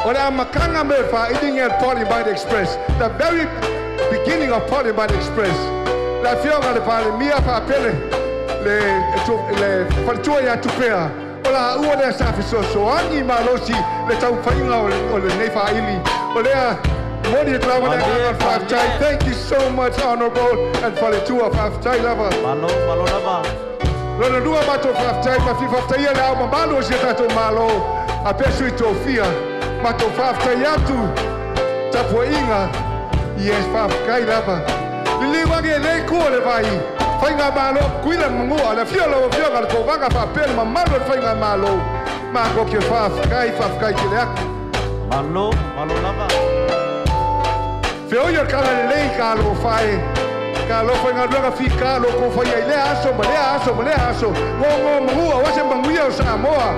Ole amakanga mefa eating at Party by the Express. The very beginning of Party by the Express. La fionga le pale mia fa pele. Le fartua ya tupea. Ola uole safi so angi malosi le tau fainga ole nefa ili. Olea moni et lava le anganga 5 time. Thank you so much, honorable, and for the 2 of 5 time lava. Malo lava. Lona dua mato 5 time, ma fi 5 time le au mamalo si tato malo. Apesu itofia. Mato 5 time yatu. Tapo inga. Yes, 5 kai lava. Lili wange le kuole vai. Fainga malo, kuila mangua, la fiola ko vanga fa pel mamalo fainga malo. Ma ko ke 5 kai kile aku. Malo lava. Feo yo kala le kalo fai. Kalo fainga luga fi kalo ko fai le aso. Ngo mangua wase manguia o Samoa.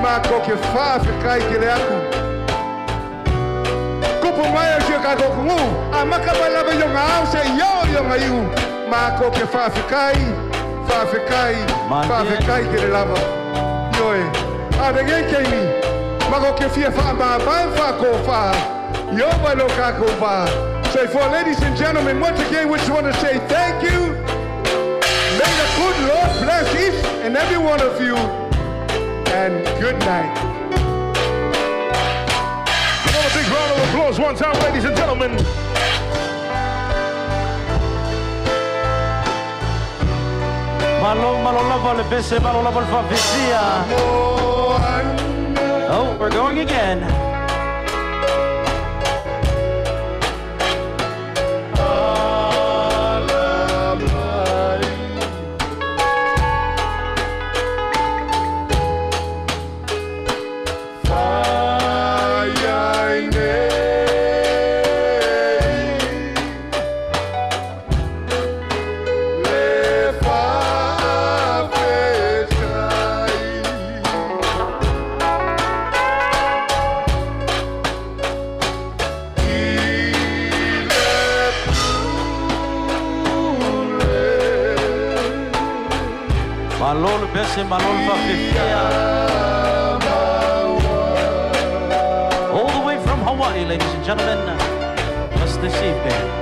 Ma ko ke 5 kai kile aku. Kupo mai o ka ko ngu. Amaka bala be yo ngao se yo ngaiu. Mako ke fafikai ke lava. Yoe. Adenge kemi. Mako ke fia fa ba fa ko fa. Yo ba lo ka ko ba. So for ladies and gentlemen, once again, we just want to say thank you. May the good Lord bless each and every one of you. And good night. Another big round of applause one time, ladies and gentlemen. Malo lava le bese, malo lava le favizia. Oh, we're going again. Malo le bese, malo le favizia. All the way from Hawaii, ladies and gentlemen, just this evening.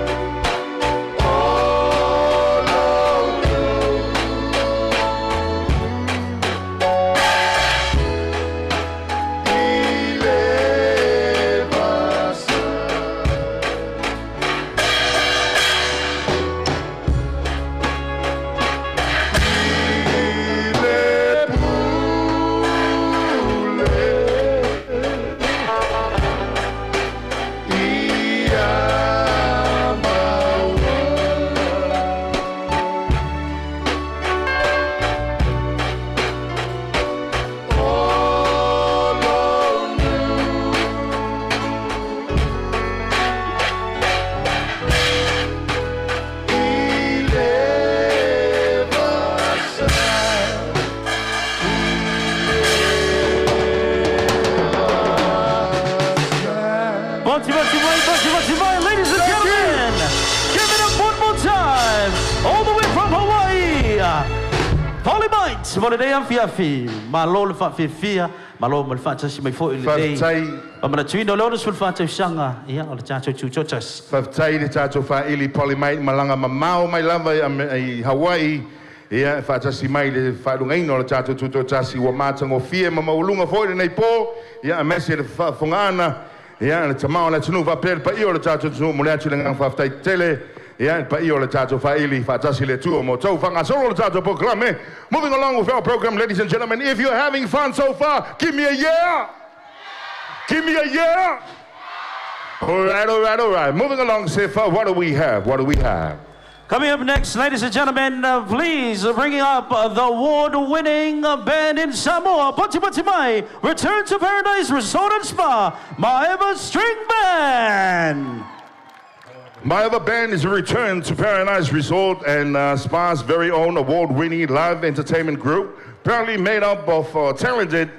Smole dei fiafi. Malo le fa fia. Malo mal fa tasi mai fo ile dei. Pamana tuino lo sul fa sanga. Ia o le tato chuchochas. Whaftai le tātou whaili polimai malanga mamao mai lava i Hawaii. Ia, whaatasi mai le whaarungaino le tātou tutotasi wa mātango fia ma maulunga fōi nei pō. Ia, a mese le whaafongana. Ia, le tamao le tunu whapere pa io le tātou tunu mo le atu le ngang whaftai tele. Ia, pa io le tātou whaili whaatasi le tua mo tau whangasolo le tātou proklame. Moving along with our program, ladies and gentlemen, if you're having fun so far, give me a yeah! Give me a yeah! All right. Moving along, Sifa, what do we have? Coming up next, ladies and gentlemen, please bringing up the award-winning band in Samoa, Pati Mai, Return to Paradise Resort and Spa, Maeva String Band. Maeva Band is a Return to Paradise Resort and Spa's very own award-winning live entertainment group, proudly made up of talented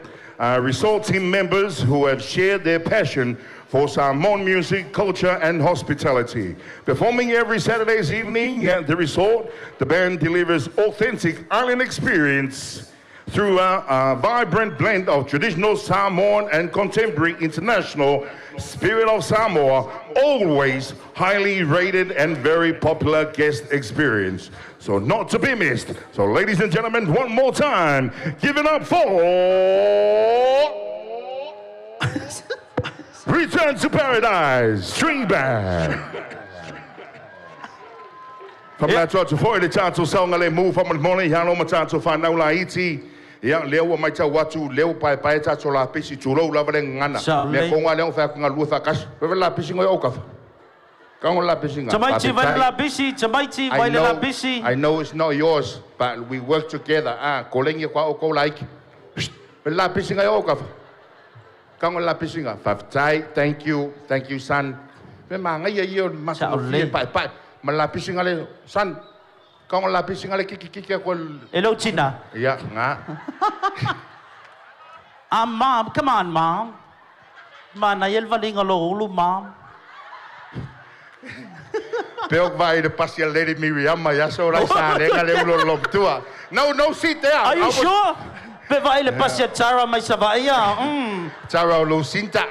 resort team members who have shared their passion for Samoan music, culture, and hospitality. Performing every Saturday's evening at the resort, the band delivers authentic island experience through a vibrant blend of traditional Samoan and contemporary international Spirit of Samoa, always highly rated and very popular guest experience. So not to be missed. So ladies and gentlemen, one more time, give it up for Return to Paradise String Band. From that to for the chance to song ale move from the morning halo matanto fa na ula iti ya leo mai ta watu leo pai ta so la pisi chulo la vale ngana me ko nga leo fa nga lu fa kas pe la pisi ngo oka ka ngo la pisi nga Chamaiti vai la pisi chamaiti vai la pisi. I know it's not yours, but we work together. Ko lengi kwa o ko like pe la pisi nga oka Kango la pisinga, Faftai, thank you, son. Memang ay yo masuk pai, mala pisinga le, son. Kango la pisinga le kiki ako. Hello, China. Yeah, nga. Mom, come on, Mom. Manayel valing alo, Mom. Peok vai de pasial lady Miriam, ya so rai sa renga le ulo lom tua. No seat there. Are you sure? Vai le pasya Tara mai sabaya. Tara Lucinta.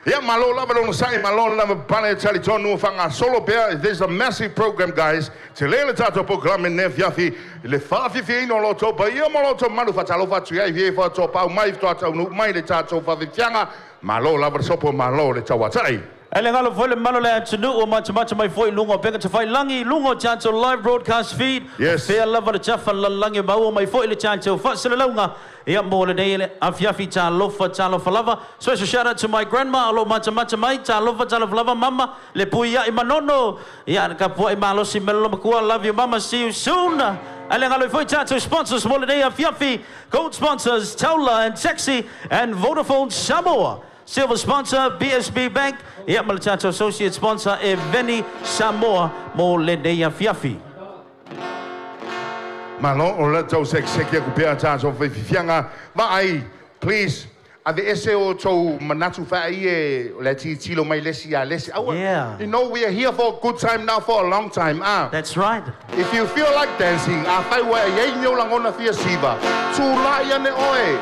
Yeah, malo lava no sai malo lava pane chali tonu fanga solo bear. There's a massive program, guys. Telele tato program in Nefiafi. Le fafi fi no loto ba ia maloto malu fatalo fatu ia vie fa to pa mai to ata no mai le tato fa fianga. Malo lava sopo malo le tawatai. Elengalo foi le malo le tunu o macha mai foi lungo pega te fai langi lungo chancho live broadcast feed. Yes. Fe lava le chafa langi mau mai foi le chancho fa sele lunga. Ia mo le nei afiafi cha lofa lava. Special shout out to my grandma alo macha mai cha lofa lava mama le puia I manono. Ia ka pua I malo si melo makua love you mama, see you soon. Elengalo foi chancho sponsors mo le nei afiafi gold sponsors Taula and Sexy and Vodafone Samoa. Silver sponsor, BSB Bank. Ia Malachato associate sponsor, Eveni Samoa, mo Lendeia Fiafi. Malo, o le tau sekia kupea tato fianga. Vai, please. Ave ese o tau manatu fai le tilo mai lesi. Yeah. You know, we are here for a good time now, for a long time. That's right. If you feel like dancing, fai wa ye nyo langona fia siva. Tulai ane oe.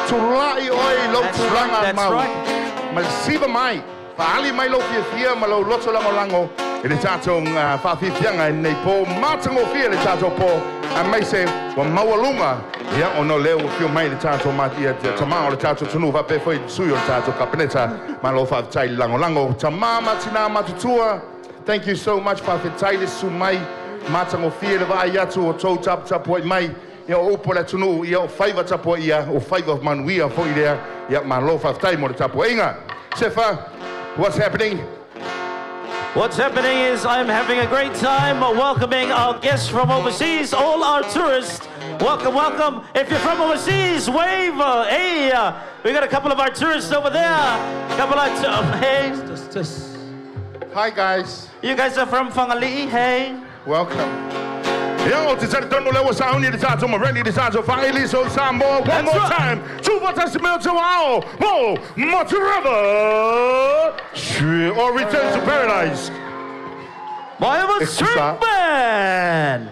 Tulai oe lo tulanga mau. Right. Mal siva mai. Paali mai lo fia malo loto lango. Ele tato fa fianga nei po matango fia le tato po. A mai se wa mawalunga. Ia ono leo fio mai le tato matia tamao le tato tunu va pe foi suyo le tato kapneta. Malo fa tai lango. Tamama tina matutua. Thank you so much for fitai sumai. Matango fia le va yatu o to tap mai. Ia opo le tunu ia o faiva tapo ia o faiva manuia foi there. Ia malo fa tai mo le tapo inga. Sefa, what's happening? What's happening is I'm having a great time welcoming our guests from overseas, all our tourists. Welcome. If you're from overseas, wave. Hey, we got a couple of our tourists over there. Hey. Hi, guys. You guys are from Whangalii, hey. Welcome. Yo, to say the don't know what's on the tato, I'm ready to tato for Eliso Sambo. One more time. Two buttons to melt to our Motoreva. Or Return to Paradise. Maeva String Band.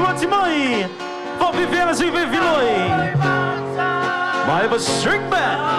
Vote moi. Vou viver assim, vive lui. Vai para string band.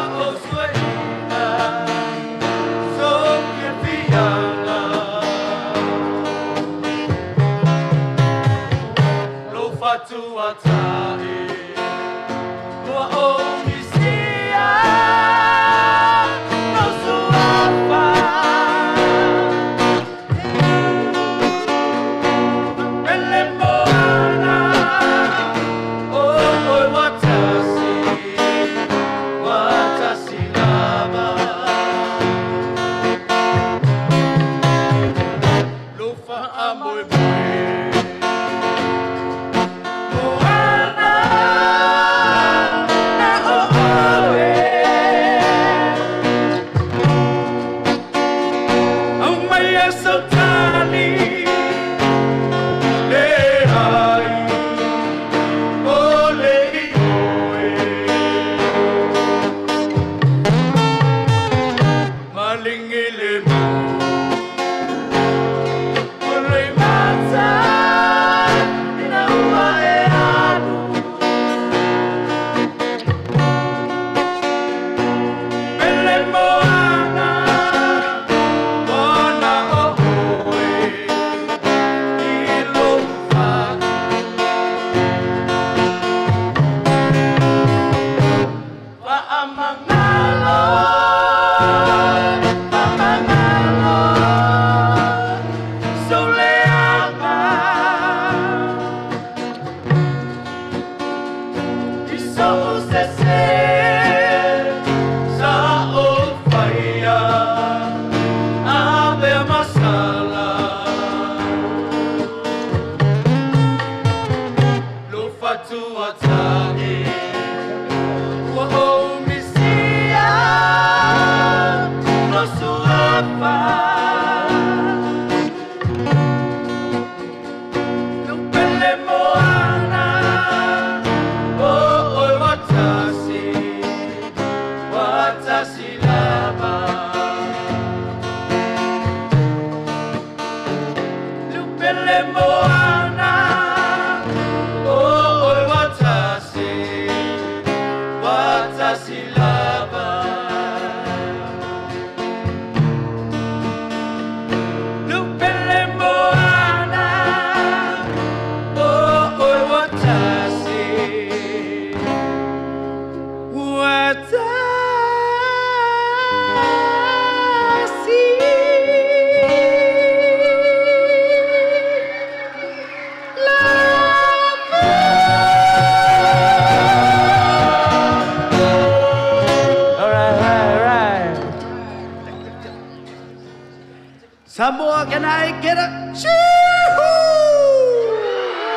Samoa, can I get a choo-hoo?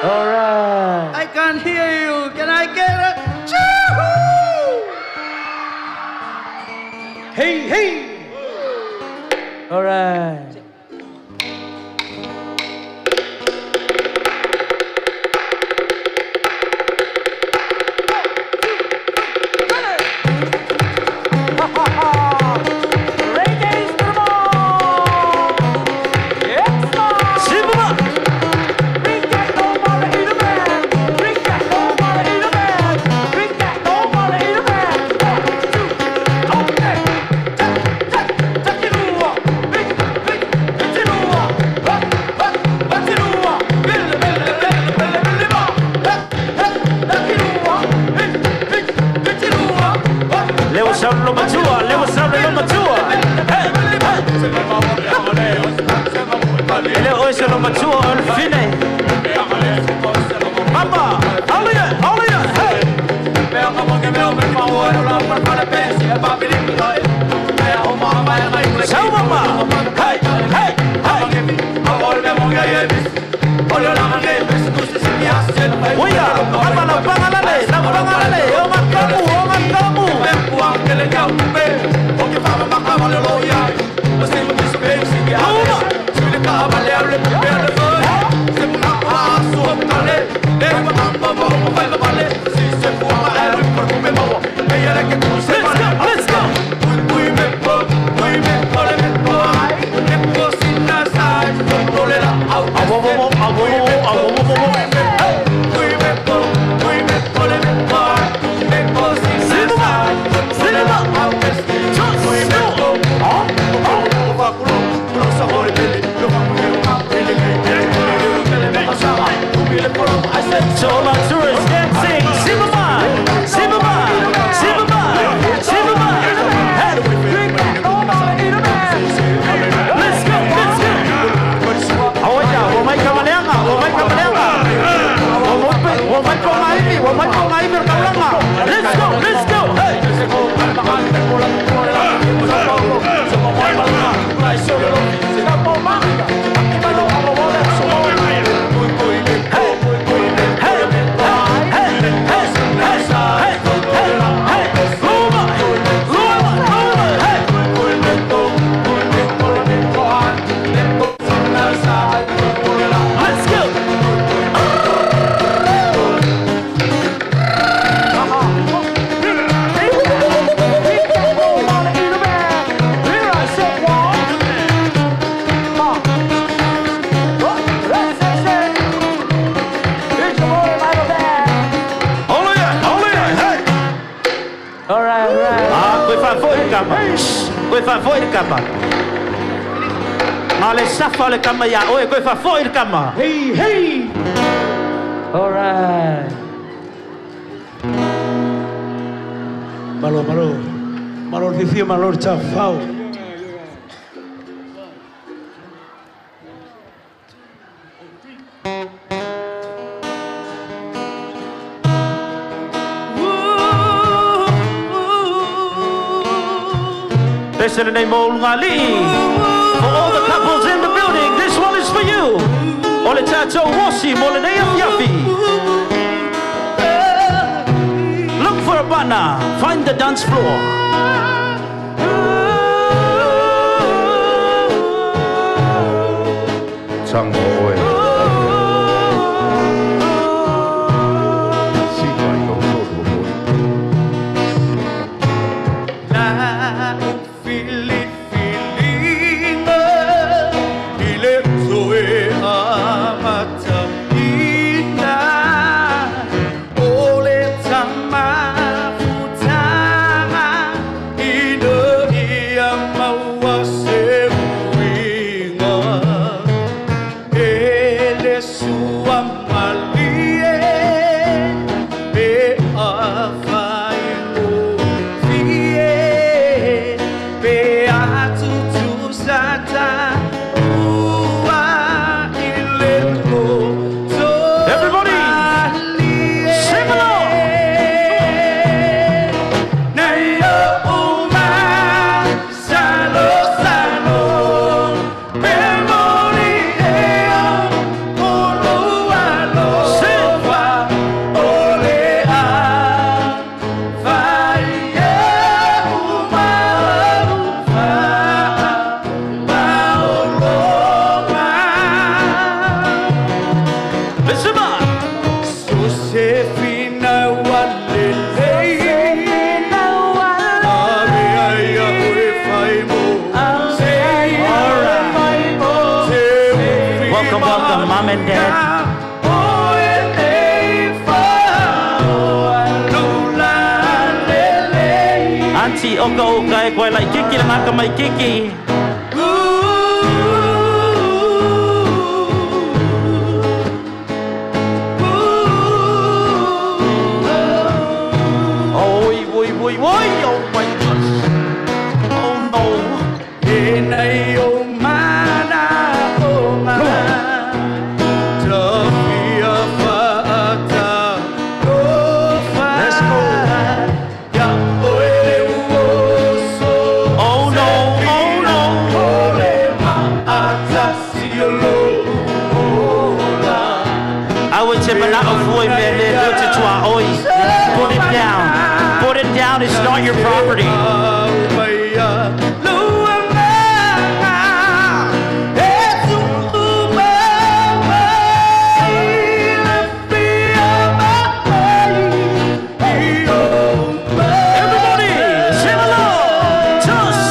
All right. I can't hear you. Can I get a choo-hoo? Hey, hey. All right. Let's go! fa foi le kama. Ma le safa le kama ya oe koe fa foi le kama. Hey, hey. All right. Malor decía malor chafao. Listen to the name of Ngali. For all the couples in the building, this one is for you. Ole tato wosi mole ne yafi. Look for a banner. Find the dance floor. Tango oe. Mom and Dad. Auntie Oka Oka e koe lai kiki le maka mai kiki. Oi, oi, oi, oi, oh my gosh. Oh no. Hey, nay, oh mana, oh mana. Put it down. Put it down. It's not your property. Everybody, sing along. Just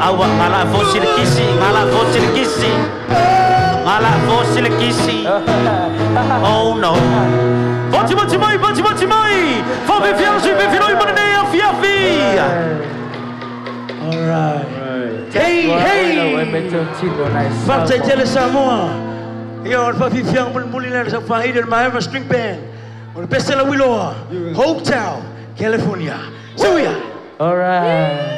Awa ngala fosil kisi, ngala fosil kisi, ngala fosil kisi. Oh no. Bati mai, Fabi fianci, finoi manene fiafi. All right. Hey, hey. Partai Jele Samoa. Ja, for vi fjern muligheden så fra Eden Miami String Band. Og det bedste er Willow, Hotel, California. Så ja. All right.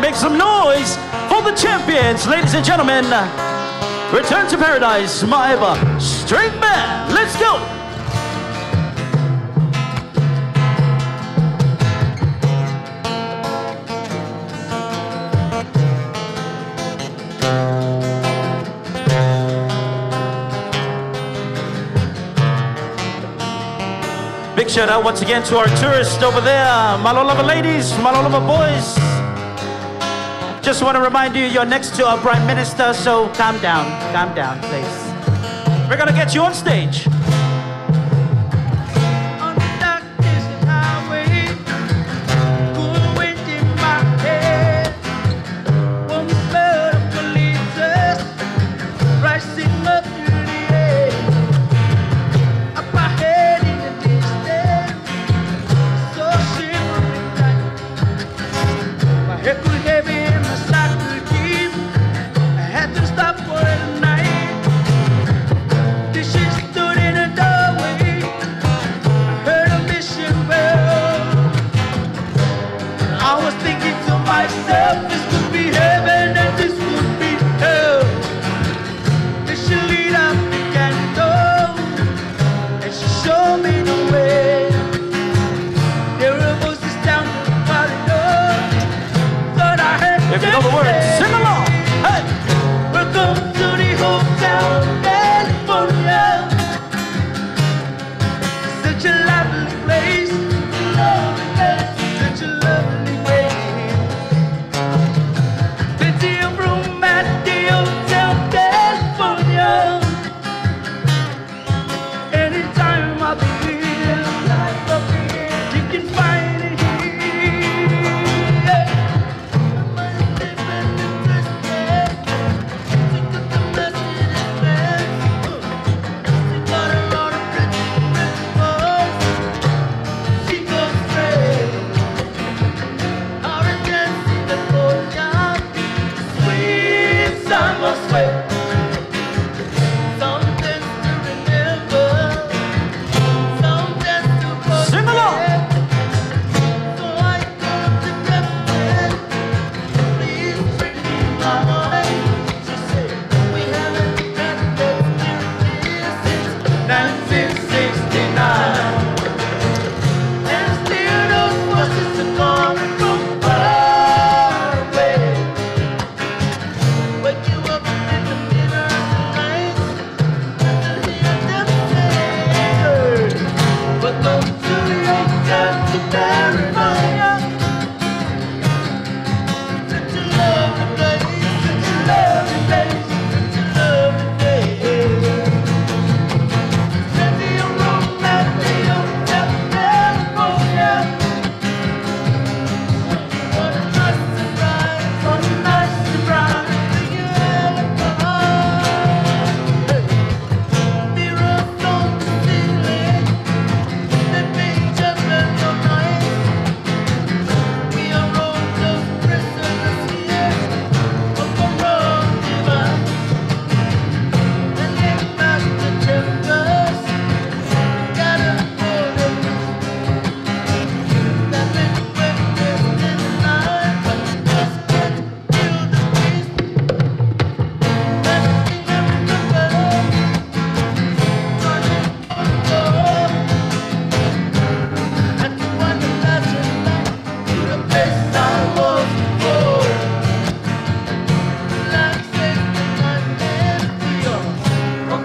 Make some noise for the champions, ladies and gentlemen. Return to Paradise, Maeva String Band. Let's go. Big shout out once again to our tourists over there, Malolava ladies, Malolava boys. Just want to remind you, you're next to our Prime Minister, so calm down, please. We're gonna get you on stage. On the darkness highway, cool wind in my head, warm blood of eucalyptus rising up through the air. Up ahead in the distance, so shivering bright. My head could heavy and my side could deep. I had to stop for the night. This shit stood in a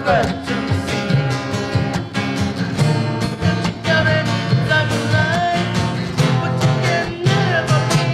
breath to the sea. That you got it like a light, but you can never be.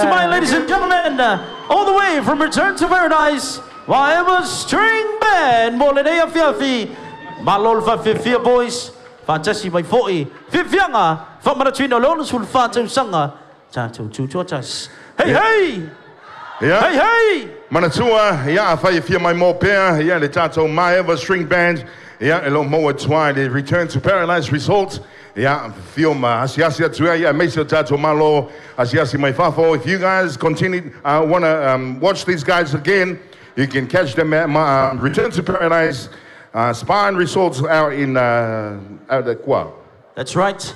Mine, ladies and gentlemen, all the way from Return to Paradise, Whatever String Band, Molenea Fiafi, Malol Fifia Boys, Fantasy by 40, Fifianga, Famarachino Lonus will Fatu Sanga, Tato Chuchotas. Hey, hey! Yeah. Hey, hey! Manatua, yeah, if I feel my more pair, yeah, the Tato My Ever String Band, yeah, a lot more twine, the Return to Paradise result. Yeah, film Asiasia Tua, yeah, Mesio Tato Malo, Asiasi My Fafo. If you guys continue, want to watch these guys again, you can catch them at my Return to Paradise Spine results out in out the Kwa. That's right.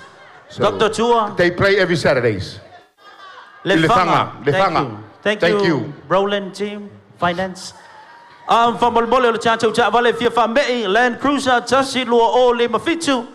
So Dr. Tua. They play every Saturdays. Lefanga. Lefanga. Thank you. Roland team, finance. From Bolbolo Chacho Chavale Fifa May, Land Cruiser, Tashi Lua O Lima Fichu.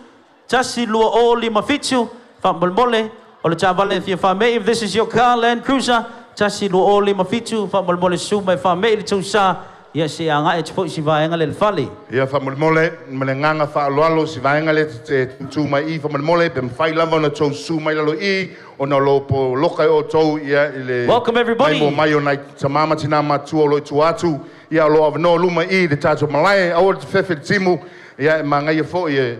Tashi Lua O Lima Fichu. From Bolbole, Olachavale Fifa May. If this is your car, Land Cruiser, Tashi Lua O Lima Fichu. From Bolbole Suma Family to Sa. Yes, I am export Sivaanga Little Fali. Yeah, from Mole, Melanganga Falualo, Sivaanga to my E from Mole, then five love on a toe, Suma E, on a lopo, Loka Oto, yeah. Welcome everybody. Mayo night, Tamama Tinama, Tuolo Tuatu, yeah, Law of No Luma E, the touch of Malay, our Fefe Timu, yeah, Mangaya for you.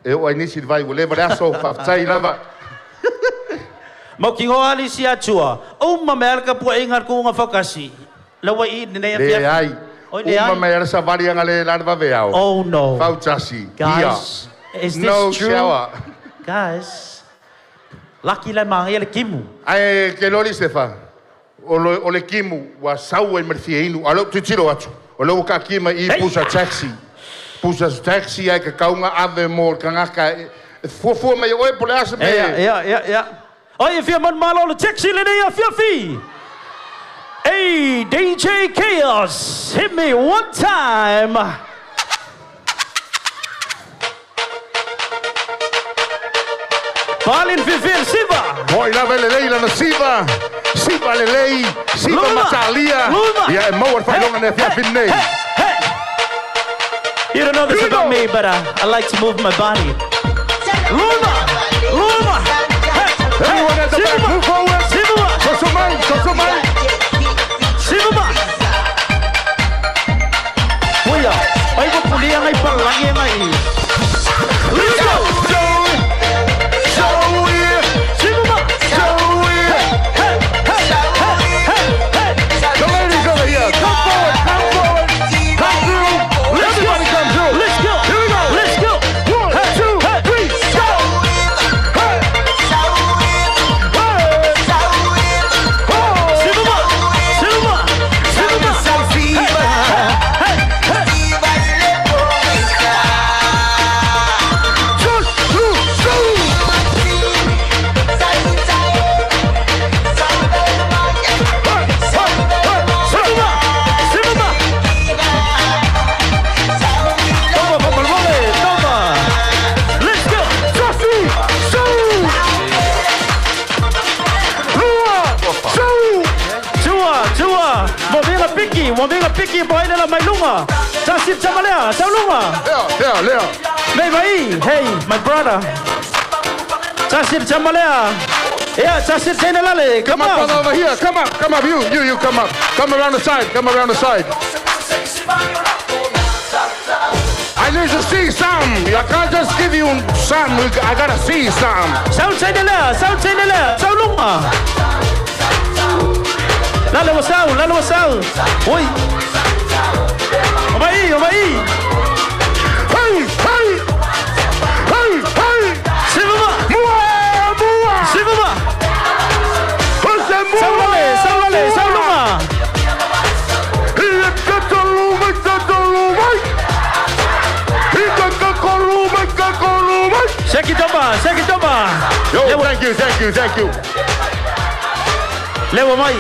I need to invite whatever that's all, Faftai Lava. Mokingo Alicia Chua, O Mamerka Puinga Kunga Fakasi. Oh no. Guys, is this no true? Shower. Guys, lucky la mangele kimu. Ai ke lori Stefa. O le kimu wa sau e merfienu. Alo tu tiro atu. O lo ka kima I pusa taxi. Pusa taxi ai ka kaunga ave mor kanga ka fo me o pole asa me. Yeah. Oi, if you man malo le taxi le ne fi. Hey, DJ Chaos, hit me one time. Balin Fifil Siva. Boy, la lei la Siva. Siva lei, Siva Matalia. Yeah, more fight on the Finne. Hey. You don't know this about me, but I like to move my body. Luma. Everyone at the back, move forward. Sosomai. Silva! Kuya, ay ko pulihan ay palangin ay. Let's go! Silva! Hey! The ladies over here, come forward. Come through. Everybody come through. Let's go! Here we go. Let's go! 1, 2, 3, go! Picky, one big Picky boy la mai lunga. Jasip chamalea, sa lunga. Leo. May mai, hey, my brother. Jasip chamalea. Yeah, Jasip tenelale. Come up, brother, over here. Come up. You come up. Come around the side. I need to see some. I can't just give you some. I gotta see some. Sound tenelea, sa lunga. Lalo wasau. Oi. Omai. Hey. Sivama. Who's that boy? Saulale, Saulunga. Sekitoba. Yo, thank you. Lewa mai.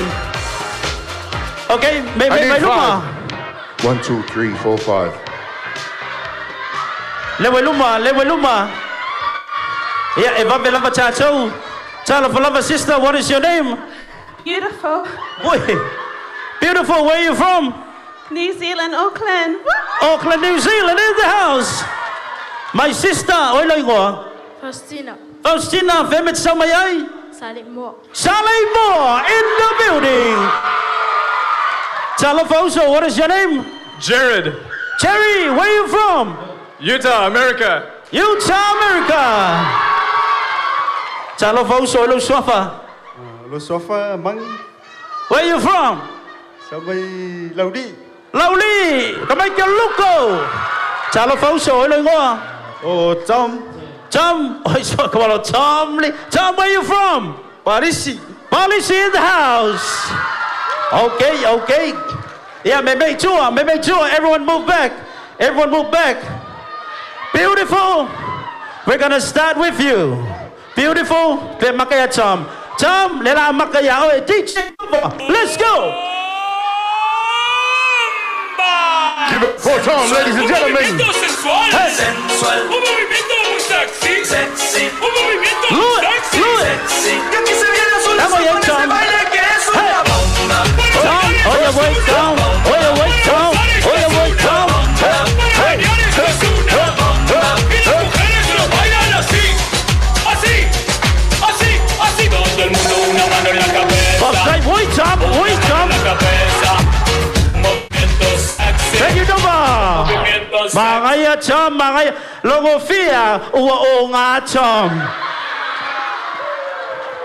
Okay, may I need luma. 1, 2, 3, 4, 5. Lewa luma. Yeah, Eva Belava Chacho. Chala Falava sister, what is your name? Beautiful. Boy, beautiful, where are you from? New Zealand, Auckland. Auckland, New Zealand, in the house. My sister, oi loingo. Faustina. Faustina, Femit Samayai. Salim Moore. Saleh Moore in the building. Chala Fauso, what is your name? Jared, Cherry, where are you from? Utah, America. Utah, America. Chala Fauso, lo sofa. Lo sofa mang Where are you from? sabay laudi. Lovely, kamay ka luko. Chala Fauso, lo ngo. Oh Tom Tom, come on, Tom, where are you from? Parisi. Policy in the house. Okay. Yeah, make sure. Everyone move back. Beautiful. We're gonna start with you. Beautiful. Pe makaya Tom. Tom, lela makaya. Oh, DJ. Let's go. Give it for Tom, ladies and gentlemen. Sensual. Un movimiento muy sexy. Sexy. Un movimiento muy sexy. Sexy. Y aquí se viene a su Vamos bien, Tom. que es una bomba. Tom, oye, wait, Tom. Hey. Y las mujeres lo bailan así. Así. Todo el mundo una mano en la cabeza. Wait, Tom. En la cabeza. Movimientos sexy. Thank you, Tom. Movimientos sexy. Mangaya Tom, Logofia, ua nga Tom.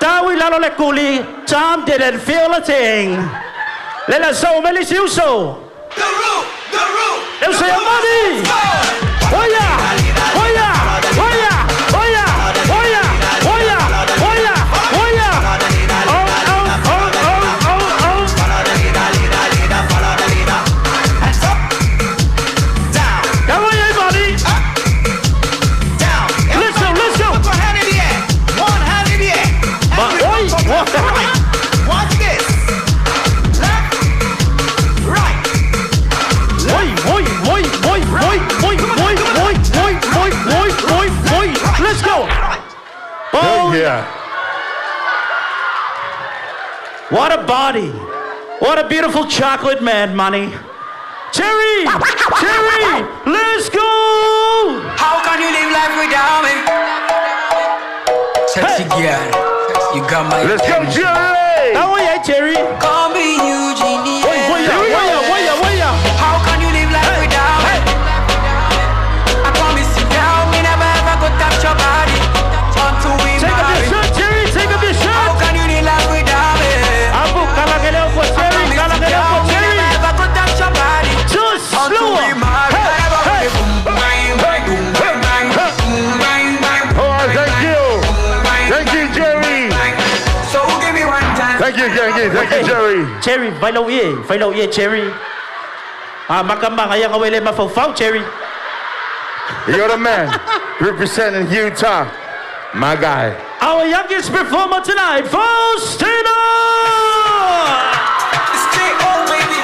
Tawi lalo le kuli, Tom didn't feel a thing. Lela so melis uso. The root. Eu say money. Oya. Come on, everybody. Let's go. One hand in the air. Watch this. Left, right. Let's go. Oh, Yeah. what a body. What a beautiful chocolate man, money. Cherry, let's go. How can you live life without me? Sexy girl, you got my Let's go, attention. Jerry. How are you, Cherry? Call me Eugenie. Where ya? How can you live life without me? I promise you now, me never ever go touch your body. Until we Take off your marry. shirt, Cherry. Take off your How shirt. can you live life without me? Abu, kalagale ko, I Cherry. promise you Kalagale now, ko, me Cherry. never ever go touch your body. Just Until slower. we marry. Boom, bang, bang, boom, bang, bang, boom, bang, bang. All right, thank you. Thank you, Jerry. So give me one time. Thank you, Jerry. Cherry, phải lâu ye, Cherry. Makambang ayang awele mafau, Cherry. You're the man representing Utah. My guy. Our youngest performer tonight, Faustina. It's J.O. baby,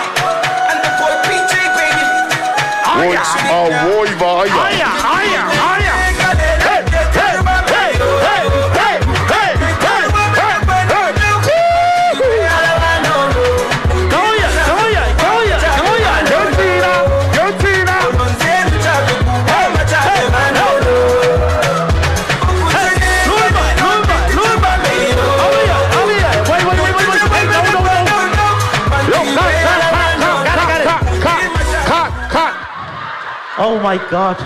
and the boy PJ baby. Boy, Aya. Go ya. my God.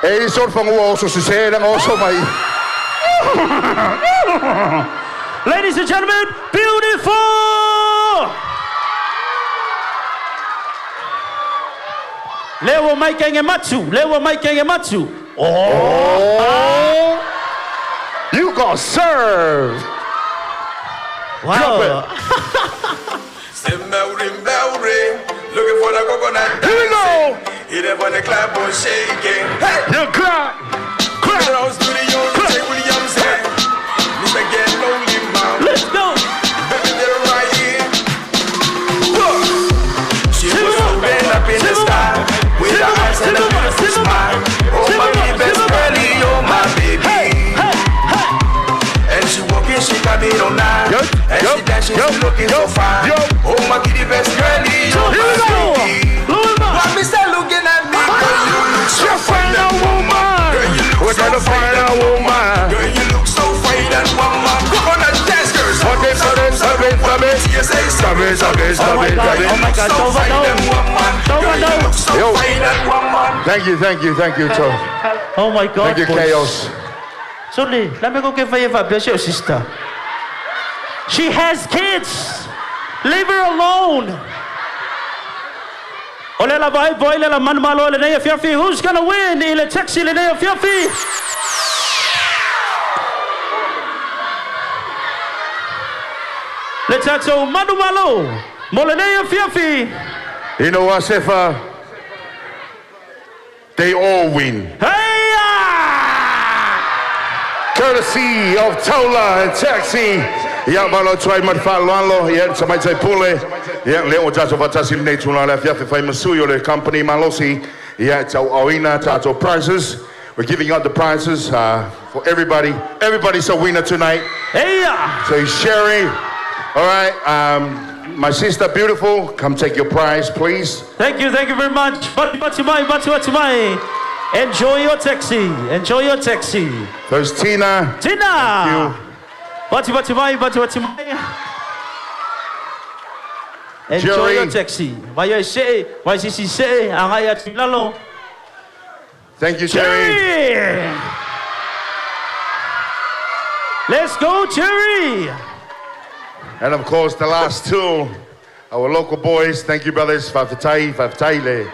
Ei sort van oso se se oso mai. Ladies and gentlemen, beautiful! Lewa mai kenge matu. Oh. You got served. Wow. Looking for the coconut. Here we go. Hit it for the clap or shaking. Hey! You clap. Clap. Around studio, say William say. Mr. Get Lonely Man. Let's go. Baby, they're right here. Whoa. She was moving up in the sky. With her eyes and a beautiful smile. Oh, my best girlie, oh, my baby. And she walking, she got me on nine. And she dancing, she looking so fine. Oh, my kitty best girlie, oh, my baby. Why me start looking at me? Girl, you look so fine and woman. Girl, you look so fine and woman. Girl, you look so fine and woman. Coconut dance, girls. Stop it. Oh my God, Yo. Thank you, Tom. Oh my God. Thank you, boys. Chaos. Sorry, let me go give her a bless your sister. She has kids. Leave her alone. Ole la vai boy le la man malo le nei fiafi. Who's gonna win? Ile taxi le nei fiafi. Let's have so manu malo. Mole nei fiafi. You know what, Sefa? They all win. Hey! Courtesy of Tola and Taxi. Yeah, malo try madfalo. Yeah, somebody say pule. Yeah, leo tato fatasi mnetu na la fiafi famous suyo le company malosi. Yeah, it's our Awina Tato prizes. We're giving out the prizes for everybody. Everybody's a winner tonight. Hey! So he's sharing. All right. My sister, beautiful, come take your prize, please. Thank you very much. Batimai. Enjoy your taxi. There's Tina. Thank you. Batimai. Enjoy Jerry. your taxi. Why sisi se angaya tilalo. Thank you, Jerry. Let's go, Jerry. And of course, the last two, our local boys. Thank you, brothers. Fafatai le.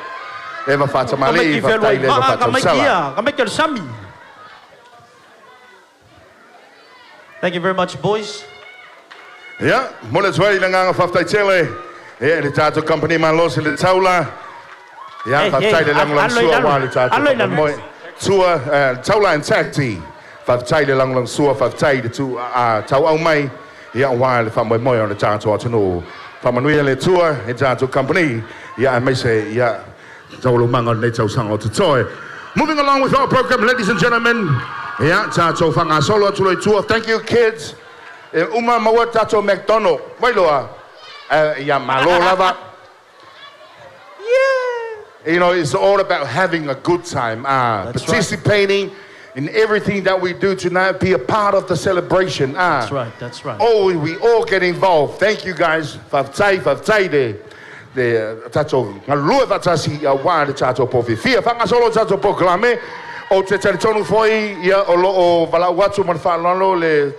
Eva Fatamali, Fafatai le, Fatamsala. Thank you very much, boys. Yeah, mulle twali langanga Fafatai tele. Yeah, the Tato company man los in the Taula. Yeah, Fafatai le lang sua wali Tato. Sua Taula and Taxi. Fafatai le lang sua Fafatai the two Tau au mai. Yeah, while if I'm more on the Tato to know. From a new tour, it's Tato company. Yeah, I may say, yeah. Moving along with our program, ladies and gentlemen. Yeah, Tato Fanga Solo to the tour. Thank you, kids. Uma Mawa Tato McDonald. Wailoa. Yeah, Malo Lava. Yeah. You know, it's all about having a good time. Participating in everything that we do tonight. Be a part of the celebration. That's right. Oh, we all get involved. Thank you, guys. Faftai de tato ngalua vatasi wa de tato po fia fanga solo tato po klame o te tonu foi ia o lo vala watu man fa lo le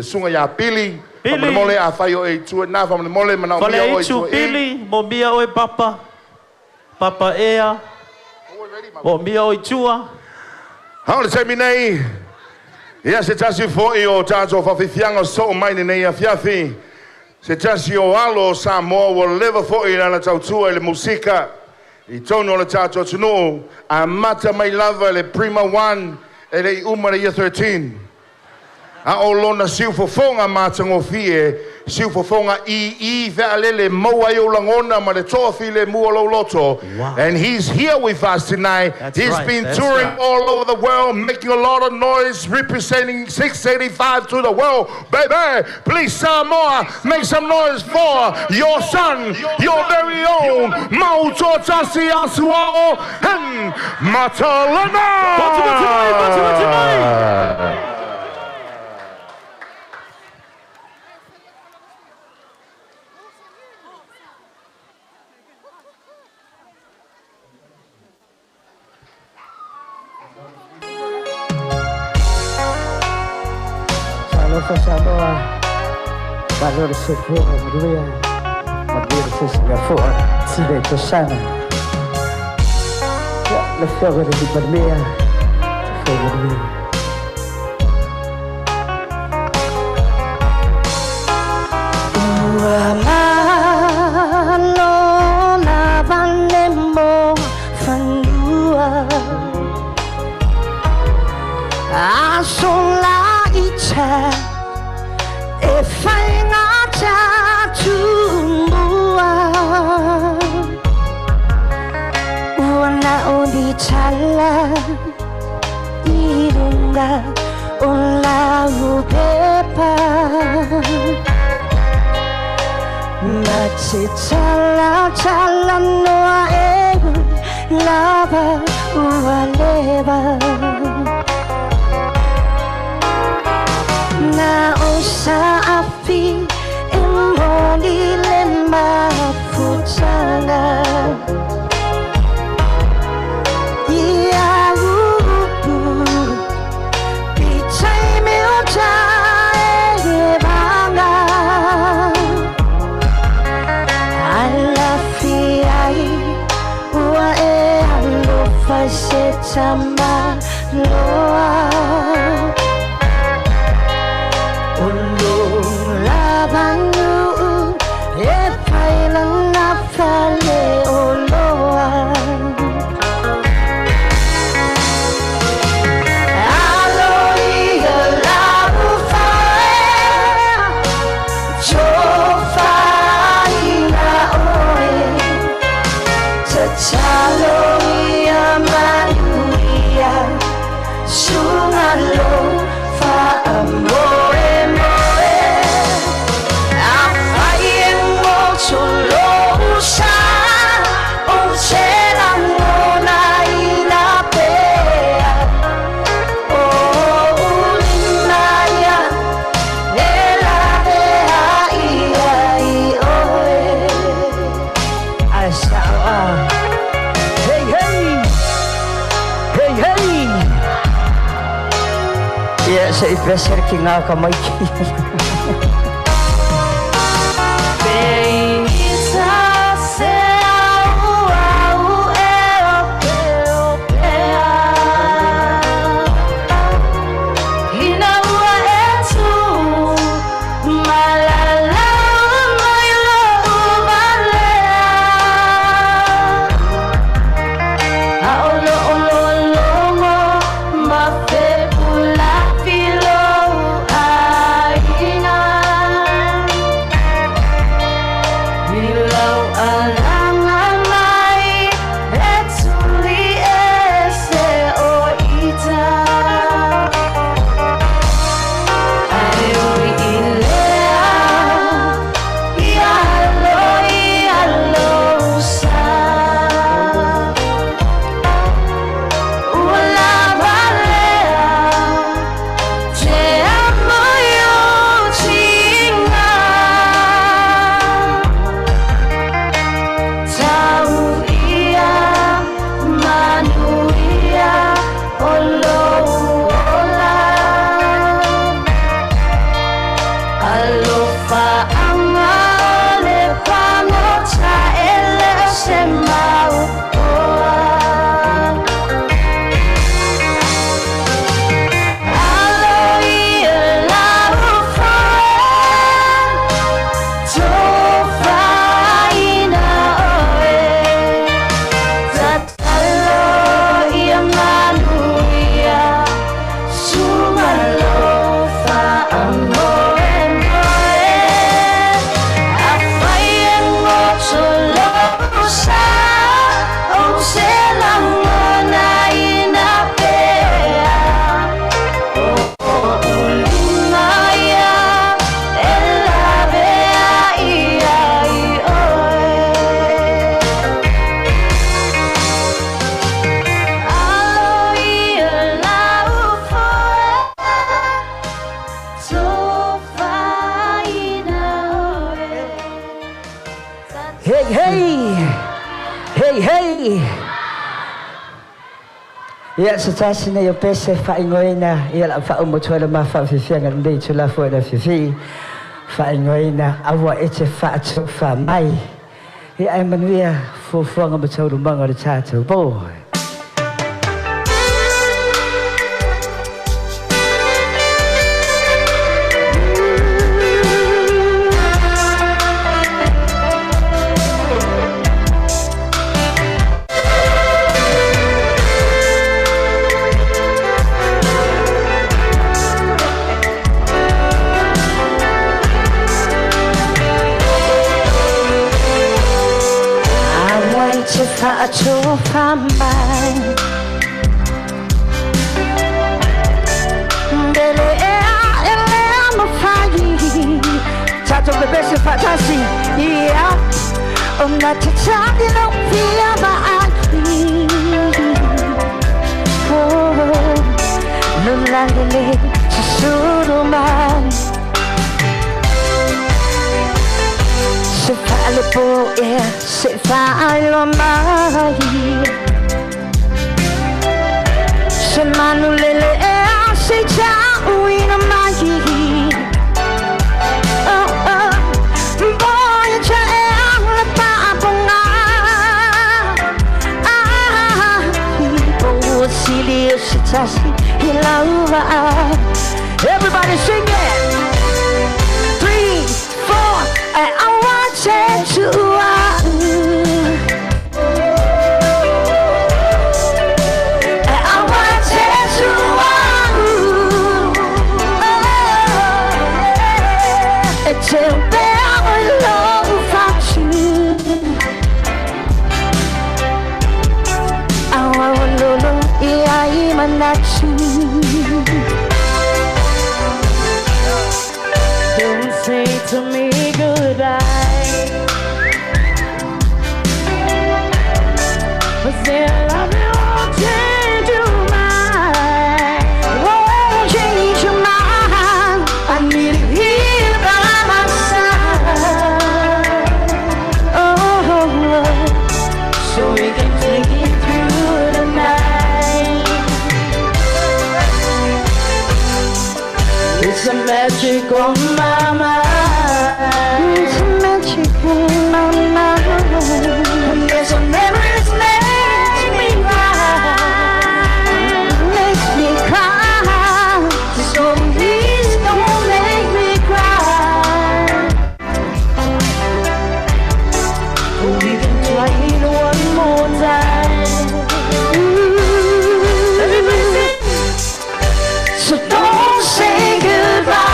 sunga ya pili mole a faio e tu na fa mole mana o ia o tu pili mo bia o papa ea mo bia o tua how le me nei ia se tasi foi o tato fa fianga so mai nei a fiafi. Se tasi o alo Samoa will live for you na tautua le musika I tono le tato tunu a mata mai lava le prima 1 e le uma le 13 a o lona siufofonga mata ngofie siufofonga I ve'alele moa I o langona ma le tofi le mua lo loto. And he's here with us tonight. He's been touring all over the world, making a lot of noise, representing 685 to the world. Baby, please Samoa, make some noise for your son, your very own Mauto Tasi Asuao and Matalana. Alofa Samoa, Valor Sephora, Maria, Maria Singapore, Sile Tosana. La fiore di Barmea, fiore Malona Vanemo Fanua Asola Icha E Fainata Tumua Wana Odichala Irunga Ola Upepa Machi chala noa ebu lava ualeva Na osa afi emoli lema futsanga Ia ubu Pichai me ocha evanga Sama loa Ulung labanu E pailang nafale oloa Aloia labu fae Jofa ina oe Tachaloia manuia Sungalo fa amore moe Afai mo solo usa O cera mona ina pea O ulinaya Nela dea ia i oe Asawa Hey hey Hey hey Ya saya placer que nga kamay Ia sa tasi na yo pese whaingoina ia la whaumotuela ma whawhiwhianga nei tu la fua na whiwhi whaingoina awa e te whaatu whamai ia ai manuia fuafuanga matauru manga le tātou boi. To pambai Bele ea mafai Tato bebese fatasi Yeah Ona te tangi no fia maaki Oh Nulangele Susuru man Se fale po se falo mai Se manulele se chauina mai Oh oh Boy cha la paponga People silly se tasi ilauva Everybody sing it 3, 4 and I want to Don't say to me goodbye, but still I won't change your mind. Won't change your mind. I need you here by my side. Oh, so we can take it through the night. It's a magic on my mind. It's a magic on my mind. And there's a memories makes me cry. Makes me cry. So please don't make me cry. We can try it one more time. Everybody sing. So don't say goodbye.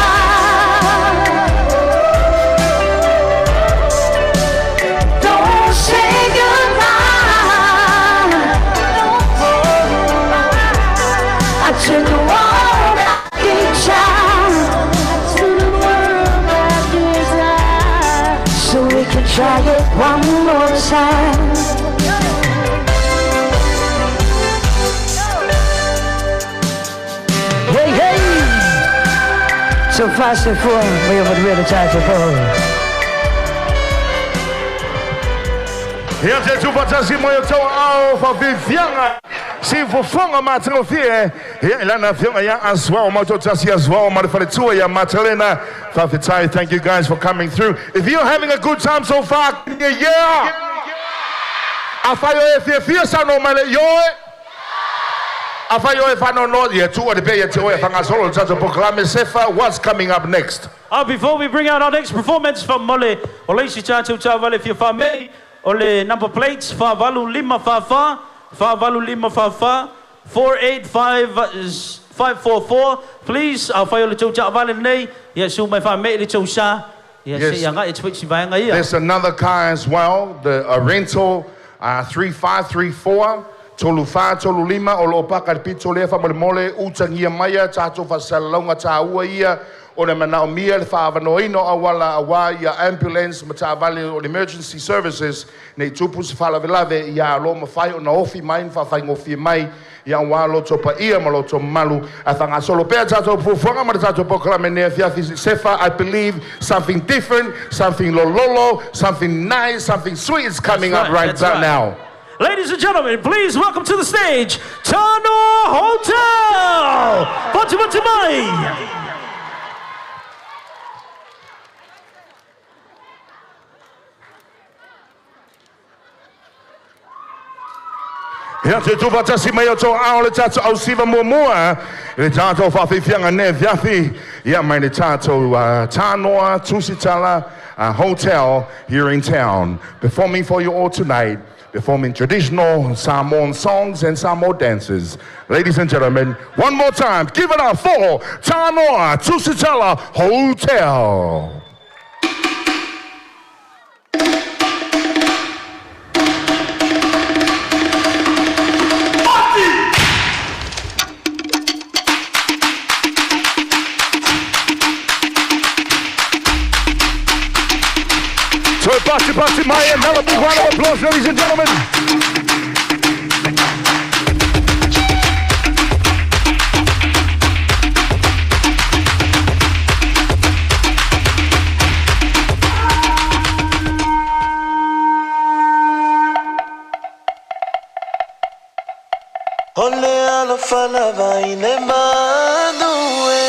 To the world I desire, to the world I desire, so we can try it one more time. Hey, hey! So fast and full, we have really tried to fall. Hier zit super dat zien mooi zo al van Viviana. Sim fofonga matino fie. Hier ilana fiona ya aswa moto tasi aswa maar for the two ya Matalena. Fafitai, thank you guys for coming through. If you're having a good time so far, yeah. Afayo if you sa no male yo. Afayo if I don't know yet two the pay to if I solo to proclaim Sefa what's coming up next. Before we bring out our next performance from Mole, Olesi Chato Chaval if you're family. Ole number plates fa valu lima fa 485-544. Please, fa yo le chau cha vale nei. Yes, my fa me le chau sa. Yes, yang it's which vai ngai. There's another car as well, the rental 3534 Tolufa Tolulima Olopa Carpito Lefa Mole Utangia Maya Tato fa salonga taua ia. O le manao mia le whaavanoino awala awa ia ambulance matavale o emergency services nei tupu se whalavelave ia lo mawhai o na ofi mai whawhai ngofi mai ia walo topa ia malo to malu a thanga solo pea tato puwhanga ma tato poklame nea fiafi sefa. I believe something different, something lololo, something nice, something sweet is coming up right now. Ladies and gentlemen, please welcome to the stage, Tanoa Hotel! Bati mai! Ia te tupa tasi mai o tō ao le tātou au siva mua le tātou whawhiwhianga ne whiawhi ia mai le tātou Tanoa Tusitala Hotel here in town, performing for you all tonight, performing traditional Samoan songs and Samoan dances. Ladies and gentlemen, one more time, give it up for Tanoa Tusitala Hotel. Bati mai, another big round of applause, ladies and gentlemen. Ole ala fala vai ne manue.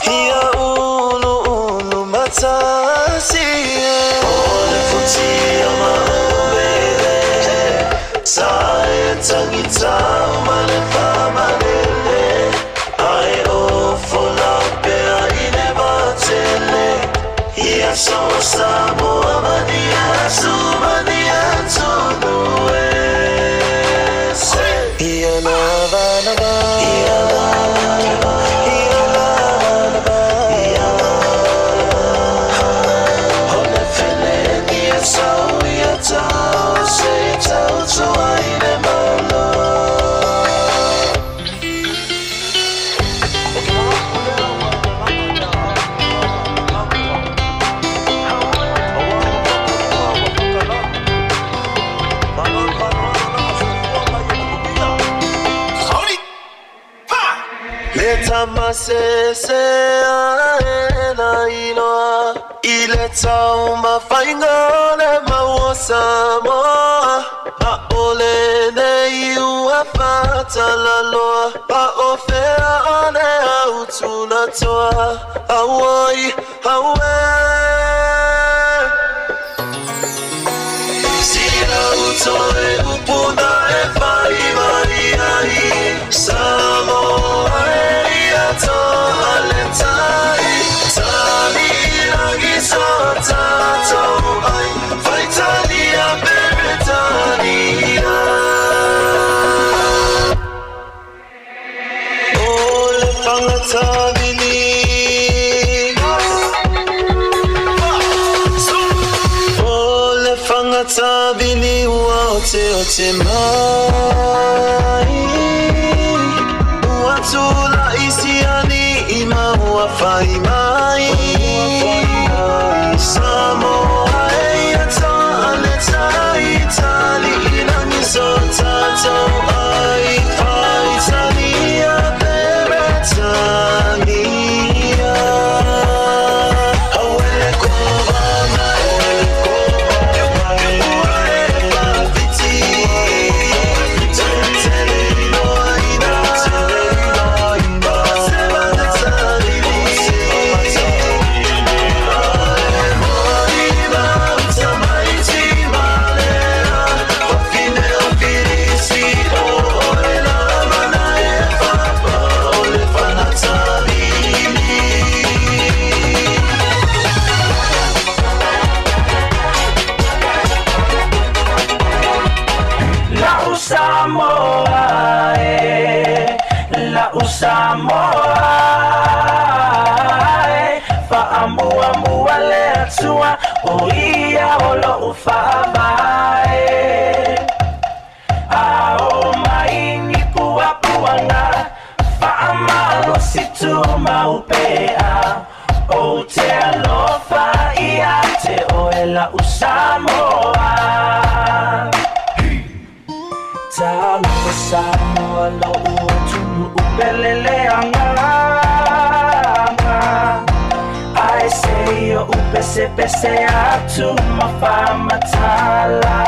Ia ulu matasi ole futi ama ubele sai tangita mane pamanele ai o fola pe ine batele ia so samo amania sumania tunue ia nava ia Tamasese aena inoa ile tauma faingole mawosamo aole ne ua fatalaloa aofea ane autunatoa awai awe sila utoe upuna e fai mariai Samoa Alentai, Tani Nagiso Tato, Vitania Beretania. Ole Fangatavini, Ole Fangatavini, Ote mai, Watula Isiani. Ima wafai mai Samoa eata aleta Itali inangiso tato ai Faitania Beretania Awele kovana Samoa, fa'amua mua le atua o ia olo ufa'awae. Ao mai ni puapuanga, fa'amalo situ maupea. O te alofa ia te oela u Samoa. Talo Samoa lo utu Belele anga pese o upese pese atu mafamatala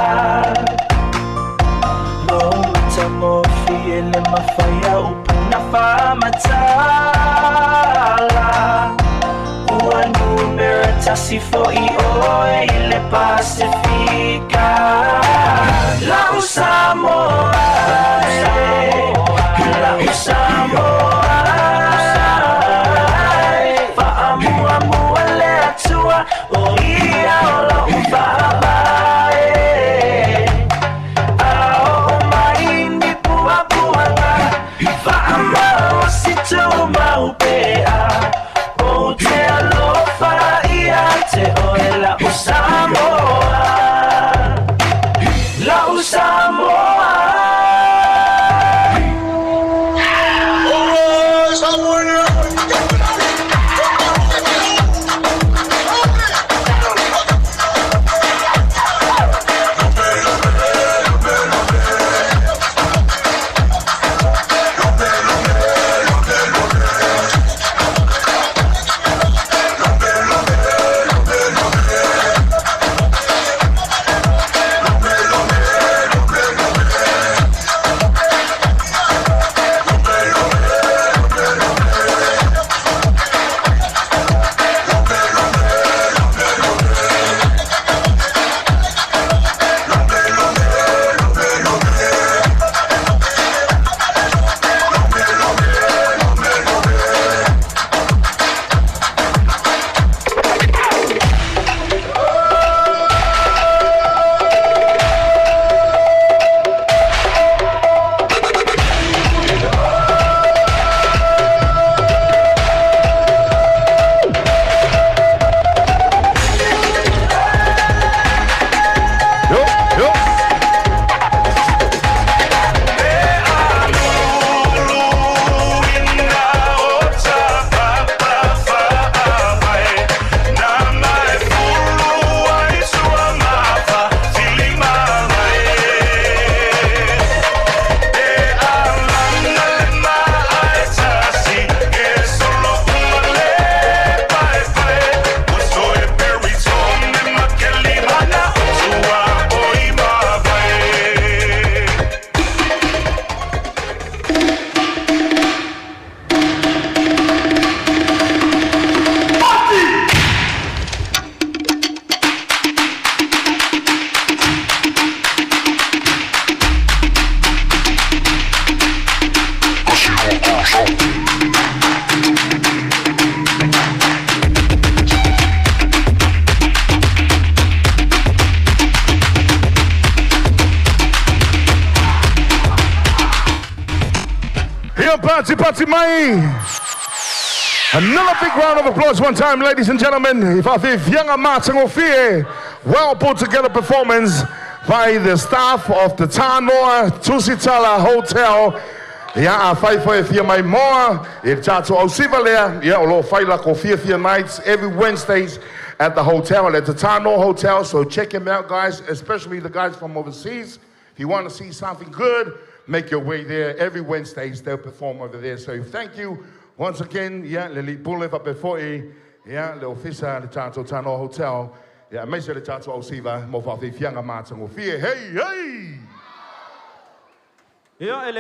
Lo matamo fiele mafaya upuna famatala Ua numera tasifo I oe ile Pacifica La Usamoa La Usamoa Oh yeah, la ufabae Ao maini pua puanga Fama wasito maupea O te alofa iate oe la Usamoa La Usamoa Party Mai. Another big round of applause one time, ladies and gentlemen. If I think Younger Martin Ofie, well put together performance by the staff of the Tanoa Tusitala Hotel. Yeah, I fight for if you're my more. It's to Osivalea. Yeah, although fight like Ofia nights every Wednesdays at the hotel, at the Tanoa Hotel. So check him out, guys, especially the guys from overseas. If you want to see something good, make your way there. Every Wednesdays they'll perform over there. So thank you once again. Yeah, Lili Bouleva before yeah, the officer the Tato Tanoa Hotel. Yeah, make sure the Tato Osiva Mofa Younger Martin Ofie. Hey, hey. Yeah,